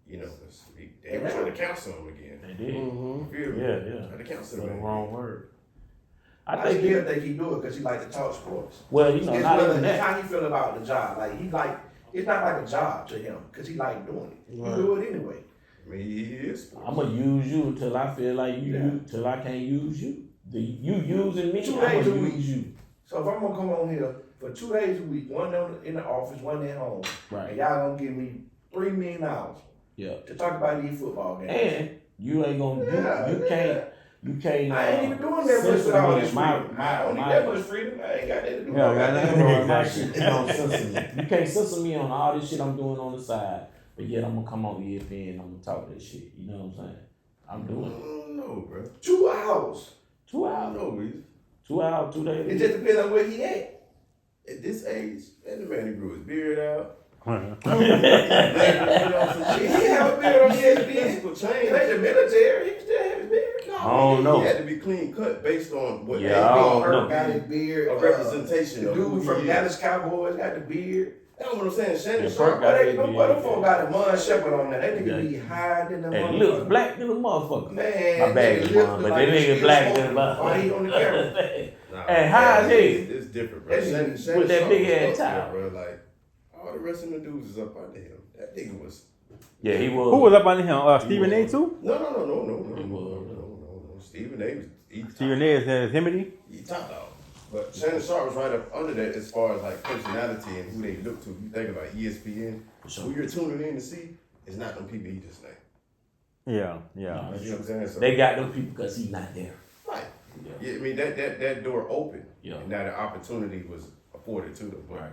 they were trying to counsel him again. They did. You feel me? Yeah. Trying to counsel That's the him. wrong word. I think he do it because he like to talk sports. Well, It's not whether even that. how he feel about the job. It's not like a job to him because he like doing it. He do it anyway. I mean, he is sports. I'm gonna use you until I feel like till I can't use you. You using me, 2 I'm days a gonna week. use you. So if I'm gonna come on here for 2 days a week, one in the office, one at home, Right. and y'all gonna give me $3 million Yeah. to talk about these football games. And you ain't gonna you can't I ain't even doing that much with all this freedom. I don't need that much freedom. I ain't got that to do with that. My shit is on censor me. You can't censor me on all this shit I'm doing on the side, but yet I'm gonna come on ESPN and I'm gonna talk that shit. You know what I'm saying? I'm doing it. No, bro. 2 hours. 2 hours. No, Weezy. 2 hours, 2 days. It just depends on where he at. At this age, the man grew his beard out. He have a beard on ESPN. It ain't the military. He can still have his beard. I don't know. He had to be clean cut based on what Yeah, I don't know. Got his beard. a representation The of who dude he from is. Dallas Cowboys got the beard. That's what I'm saying. Shannon Yeah, Sharp Perk got got his it. beard. Them folk got a Mon Shepherd on there. That nigga Yeah. be higher than the Hey, look black than a motherfucker. Man, My bad, nigga man, look but like that he nigga still black than a smoking. Oh, he on the camera. Nah, Hey, how is he? It's different, bro. That nigga- Shannon with that Sharp big was ass up there, towel. bro. Like all the rest of the dudes is up under him. That nigga was. Yeah, he was. Who was up under him? Stephen A. too? No. Stephen A. Stephen A. is Himity. He top dog. But Shannon Sharp was right up under that as far as like personality and who they look to. You think about ESPN, who you're tuning in to see is not them people he just named. Yeah. You know what I'm saying? So, They got them people because he's not there. right. Yeah. Yeah, I mean that door opened. Yeah. And now the opportunity was afforded to them. But, Right.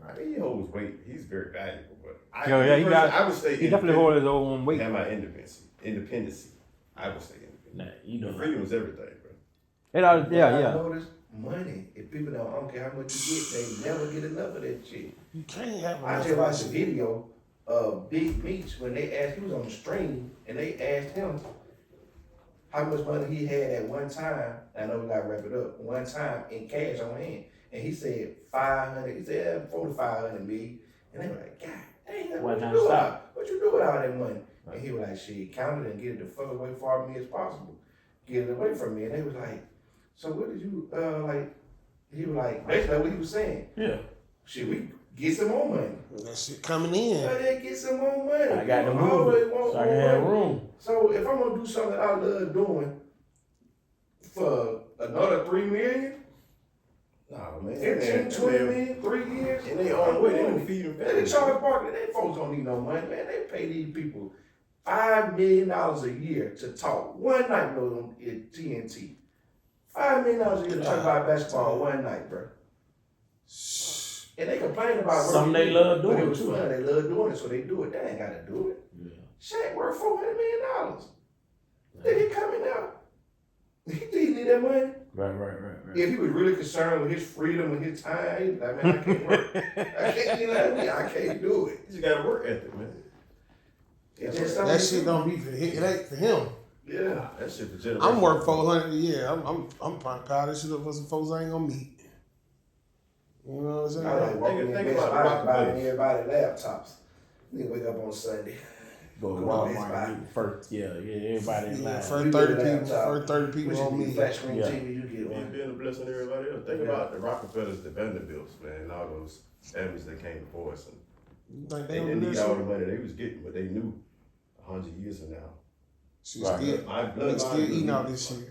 I mean, he holds weight. He's very valuable. But I would stay. He definitely hold his own weight. Have my independency. I would stay independent. Nah, you know. Freedom is everything, bro. I notice money. If people don't, I don't care how much you get, they never get enough of that shit. You can't have I just watched a video of Big Meech when they asked, he was on the stream, and they asked him how much money he had at one time. I know we gotta wrap it up. One time in cash on hand, And he said 500. He said 4 to 500 million. And they were like, God damn, What what you do with all that money? Right. And he was like, shit, count it and get it the fuck away from me as possible. Get it away from me. And they was like, so what did you like? He was like, basically what he was saying. Yeah. Shit, we get some more money. That shit coming in. They get some more money. I got to move it, so I can have room. So if I'm gonna do something I love doing for another $3 million, nah man, 15, 20 million, 3 years, and they on the way, they don't feed them. They Charlie Parker, they folks don't need no money, man. They pay these people $5 million a year to talk one night on TNT. $5 million a year to talk about basketball one night, bro. And they complain about something they love doing. But it was fun. They love doing it, so they do it. They ain't got to do it. Yeah. Shaq worth $400 million. Then he coming out. He need that money. Right. If he was really concerned with his freedom and his time, he'd be like, man, I can't work. I can't, you know what I mean? I can't do it. You just got to work ethic, man. That shit don't be for him. It ain't for him. Yeah, that shit for generation. I'm worth $400 a year. I'm trying to pile this shit up for some folks I ain't gonna meet. You know what I'm saying? I like walking in Best Buy buying everybody laptops. Nigga wake up on Sunday. Go to Walmart first. Yeah, everybody in line. First 30 people on me. Flat screen TV, you get one. And being a blessing to everybody else. Think about the Rockefellers, the Vanderbilts, man, and all those families that came before us. And Think they they didn't don't need do all that the money they was getting, but they knew 100 years from now. shit? My Still eating all this shit.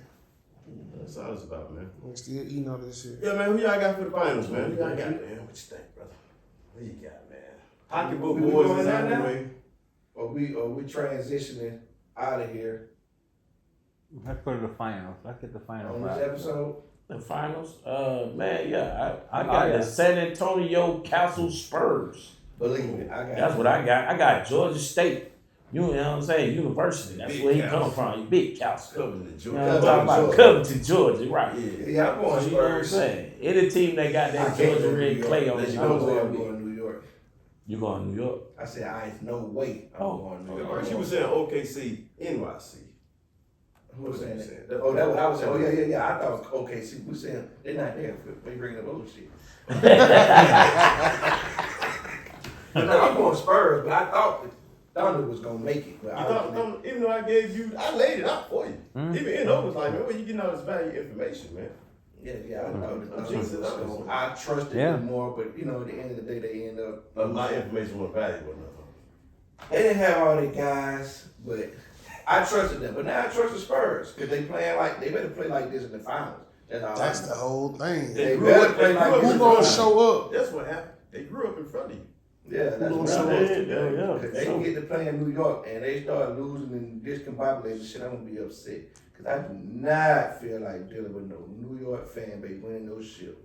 That's all it's about, man. Still eating all this shit. Yeah, man, who y'all got for the finals, man? Who y'all got, man? What you think, brother? What you got, man? Pocketbook We boys going is out out the now? way. Or we transitioning out of here Let's go to the finals. Let's get the finals. on this episode. The finals, man, yeah, I got the San Antonio Castle Spurs. Believe me, I got That's what I got. I got Georgia State. You know what I'm saying? University. That's Big where he Castle. come from. Big Castle. Covering the You know what I'm talking about? Georgia. Covington, Georgia, right? Yeah, I'm going So you know what I'm Spurs. saying? Any team that got I that can't Georgia go to red New York. clay on There's it, no I'm way I'm going to going to New York. You going to New York? I said, ain't no way I'm going to New York. She was saying OKC, NYC. Who was saying That's that? Oh, that's what I was saying. Oh, yeah. I thought it was OKC. We saying they're not there. They bringing up old shit. But no, I'm going Spurs, but I thought the Thunder was going to make it. But You thought, even though I gave you, I laid it out for you. Even N.O. was like, man, where you getting all this value information, man? Yeah, I thought the Thunder Jesus, was going. I trusted them more, but you know, at the end of the day, they end up. A lot of information wasn't valuable enough. They didn't have all their guys, but I trusted them. But now I trust the Spurs because they better play like this in the finals. That's the whole thing. They better play like this. Who gonna show up? That's what happened. They grew up in front of you. Yeah, that's Who what gonna I'm show saying. Yeah. Because they can get to play in New York and they start losing and discombobulating shit, I'm gonna be upset. Because I do not feel like dealing with no New York fan base winning no shit.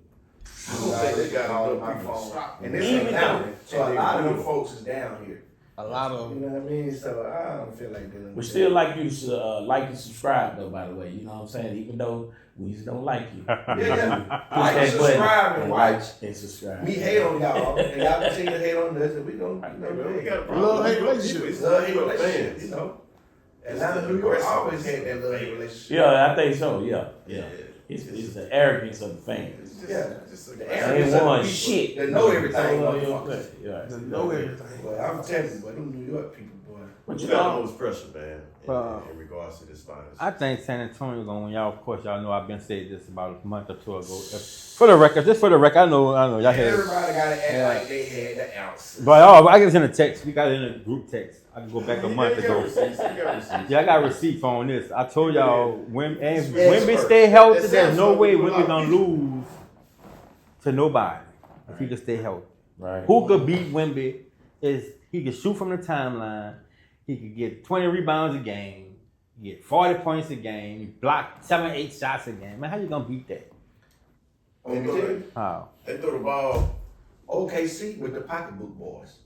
I don't think they got all all of my people phone. stop. And this ain't down. So a lot of them folks is down here. A lot of You them. know what I mean? So I don't feel like dealing We with still like you to like and subscribe though, by the way. You know what I'm saying? Even though we just don't like you. Yeah. Push Like and that subscribe button and watch. and subscribe. Me hate on y'all, and y'all continue to hate on us, and we don't, you know, We got a problem. Love-hate New York relationship. people, it's love hate New York relationship, fans. you know. Atlanta, New York always had that love hate relationship. Yeah, I think so. Yeah. Yeah. It's the arrogance of the fans. Yeah. Just The a, arrogance ain't of the won people shit. that know everything. Yeah. motherfuckers. They know everything. Well, I'm telling you, boy, them New York people, boy. But you you got the know, most pressure, man, in regards to this finals. I think San Antonio gonna win. Y'all, of course, y'all know I've been saying this about a month or two ago. For the record, I know, y'all had it. Everybody got to act like they had the ounce. But I get it in a text. We got it in a group text. I can go back a month ago. Yeah, I got receipts on this. I told y'all, when Wemby stay healthy, there's no way Wemby gonna lose to nobody if he can stay healthy. right. Who could beat Wemby is he could shoot from the timeline. He could get 20 rebounds a game. Get 40 points a game. He block 7-8 shots a game. Man, how you gonna beat that? How? They throw the ball. OKC with the pocketbook boys.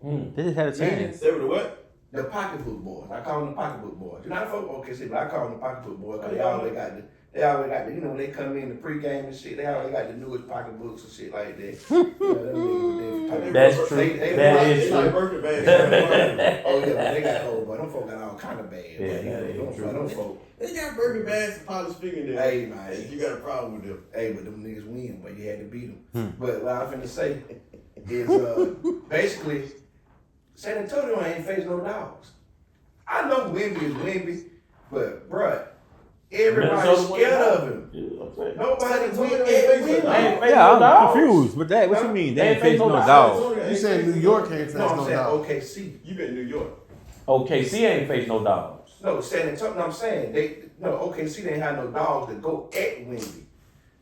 They just had a chance. They were the what? The pocketbook boys. I call them the pocketbook boys. You know, I fuck with OKC, but I call them the pocketbook boys because they always got the, you know, when they come in the pregame and shit, they always got the newest pocketbooks and shit like that. That's true. That is like true. Birkin bags. Oh yeah, but they got old boy. Them folk got all kind of bags. Them folk. They got Birkin bags and polished fingernails. Hey man, you got a problem with them. hey, but them niggas win, but you had to beat them. But what I'm finna say is basically San Antonio ain't faced no dogs. I know Wemby is Wemby, but bruh, everybody's scared of him. Nobody win. Yeah, I'm confused with that. What you mean? They ain't facing no dogs. You saying New York ain't face No, I'm no saying dog. OKC. You been in New York. OKC ain't face no dogs. No, San Antonio. No, I'm saying OKC didn't have no dogs to go at Wemby.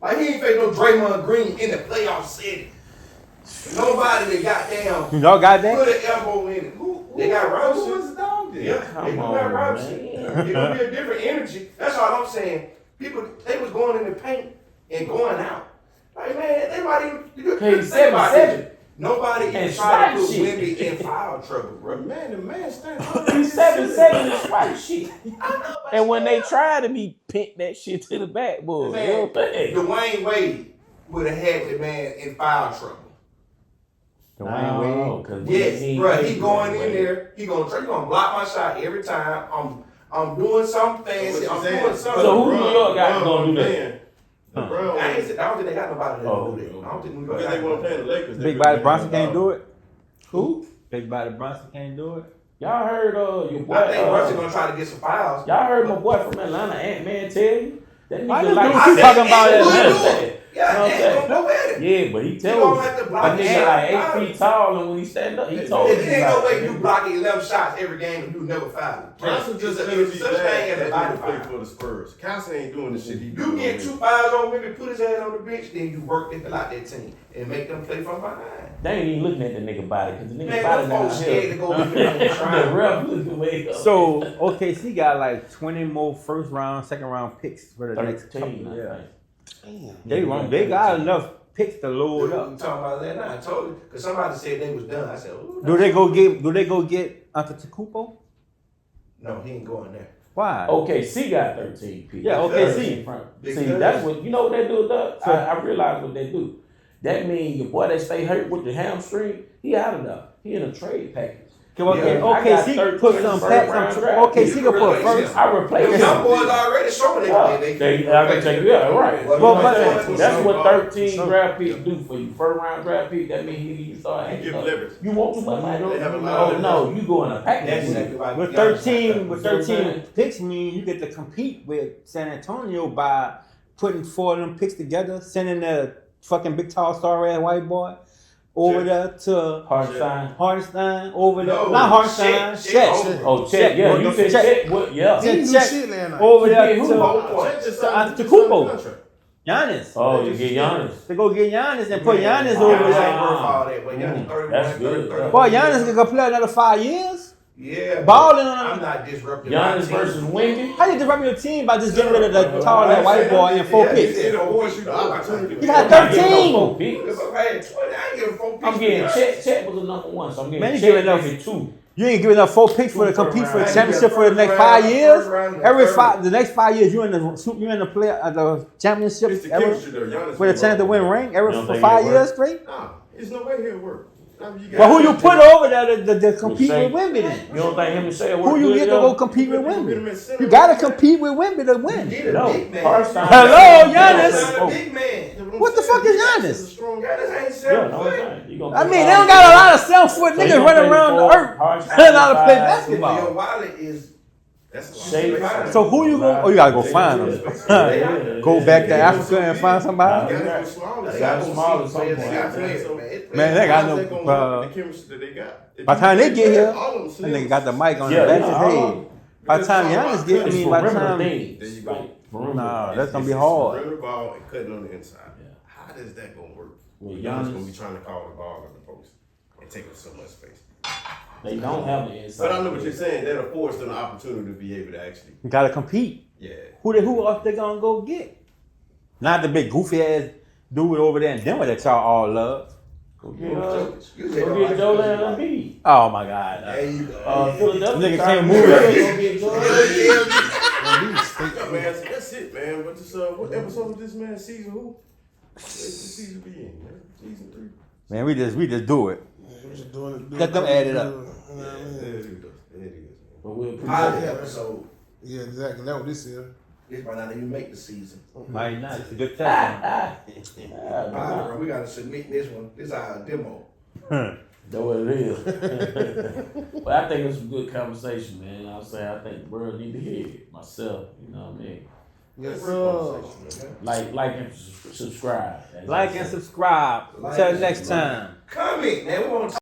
Like he ain't face no Draymond Green in the playoff setting. Nobody that goddamn Y'all got that? put an elbow in it. They got Robinson. Who was the dog then? Yeah, Come they do on, got Robinson. man. It's gonna be a different energy. That's all I'm saying. People, they was going in the paint and going out. Like man, they might even. Okay, think about 7-7. it. Nobody And even tried to put swipe shit. Wemby in foul trouble, bro. Man, the man stand. He's 7-7 and swipe shit. And when they tried him, he picked that shit to the backboard. You know what I'm saying? Dwayne Wade would have had the man in foul trouble. Dwayne Wade. 'Cause Yes, bro. He going in there. He gonna block my shot every time. I'm doing something fancy. I'm doing something. So who New York got gonna do that? I I don't think they got nobody that do that. I don't think New York. Because they want to play the Lakers. Big Body Bronson can't do it. Who? Big Body Bronson can't do it. Y'all heard your boy? I think Brunson gonna try to get some fouls. Y'all heard my boy from Atlanta, Ant-Man, tell you that Why nigga this like. dude keep talking about Ant Atlanta? Yeah, You know what I'm Ant saying? gonna go at it. Yeah, but he gonna told have to you. block But his nigga shot. like 8 feet tall, and when he stand up, he told There you. ain't no like, way you block 11 shots every game and you never foul it. Bronson just It's gonna be such thing as a glad body that he play foul. for the Spurs. Cassie ain't doing the shit he You doing. get 2 fouls on Wemby, put his ass on the bench, then you work the hell out that team and make them play from behind. They ain't even looking at the nigga body because the nigga Man, body them down folks scared to here. go in there and The try. ref looking way up. So OKC got like 20 more first round, second round picks for the next 13, couple. I Yeah, think. they got enough picks to load We up. talking about that now. I told you because somebody said they was done. I said, ooh, Do they go get Antetokounmpo? No, he ain't going there. Why? OKC got 13 picks. Yeah, OKC. 13 front. See, Because- that's what you know what they do, Doug? I realize what they do. That means your boy that stay hurt with the hamstring, he out of there. He in a trade package. Okay, I got OKC 13 put some first packs round on. draft. OKC can put first. I replaced Them him. young boys already showing I can take yeah, right. Well, but- That's what 13 draft picks do for you. First round draft pick, that means you start He acting give up. leverage. You want too much money? They have a lot Oh of no, you go in a package. That's exactly why. With Giannis 13 got that. 13 picks mean you get to compete with San Antonio by putting 4 of them picks together, sending the fucking big tall star ass white boy over there to Hardenstein over there. No, Not Hardenstein, Chet. Chet. Oh, Chet, yeah, you said Chet. Chet. What? Yeah. He didn't do Check shit last night. Over there Who? to Chet just signed Antetokounmpo. a contract. Giannis. Oh, you get Giannis. To go get Giannis and put Giannis Giannis over ain't there. worth all that, but Giannis 31, That's good. 30. Boy, Giannis can go play another 5 years. Yeah, Balling but on I'm him. not disrupting my Giannis team. versus Wemby. How you disrupt your team by just getting rid of the tall that white boy and 4 picks? It affords you the opportunity. He got I'm not getting 13. no 4 picks. If I had 20, I ain't giving 4 picks. I'm getting Chet. Chet was a number 1, so I'm getting Man, you Chet giving up- maybe 2. You ain't giving up 4 picks for to compete for the championship for the next 5 years. The next 5 years, you in the play the championship It's the ever chemistry though. Giannis with a chance to win ring every You don't for think 5 it'll years work? straight. Nah, there's no way he'll work. But who you put over there to compete Shea. with Wemby then? You don't think him and Shea work Who you good get to together? go compete with Put him Wemby? in center. You gotta compete with Wemby to win. No. Hardenstein. Hello, Giannis. Giannis. Big man. What the fuck is Giannis? Giannis ain't Yeah, 7 no, foot. I'm saying. You gonna I put mean, all they don't got a lot of 7-foot So you niggas gonna running play around the four, earth Hardenstein learning how to play five, basketball. Your wallet is. That's Shea. So who you go? Oh, you gotta go find them. Go back to Africa and find somebody. They got small at some point. Man, they got no. the chemistry that they got. By the time they get here, all of that them nigga got the mic on Yeah, the back yeah, of all his of head. By the time Giannis get, I It's mean, by the perimeter time. things. There you go. Like, perimeter. Nah, that's gonna be It's hard. running the ball and cutting on the inside. Yeah. How does that gonna work? Well, Giannis Giannis- gonna be trying to call the ball in the post and taking so much space. They don't have the inside. But I know what you're saying. That affords them the opportunity to be able to actually, You gotta compete. yeah. Who else they gonna go get? Not the big goofy ass dude over there in Denver that y'all all love. Go You get said Joel Embiid. Oh my God. There you go. Philadelphia Nigga trying can't to move go it. get Joel Embiid. Yeah, man, that's it, man. But this, what episode of this man season who? Where's the season be in, man? Season 3. Man, we just do it. We're just doing it. Let them add it up. You know what I mean? There it is. There it is. But we'll Pilot appreciate it. episode. Yeah, exactly. That's what this is. This might not even make the season. Might not. It's a good test. Pilot, bro, we gotta submit this one. This is our demo. That's what it is. But I think it's a good conversation, man. You know what I'm saying? I think the world need to hear it. Myself, you know what I mean? Yes, Great sir. conversation, man. Like and subscribe. Like and subscribe. Till next time. Comment, man. We want to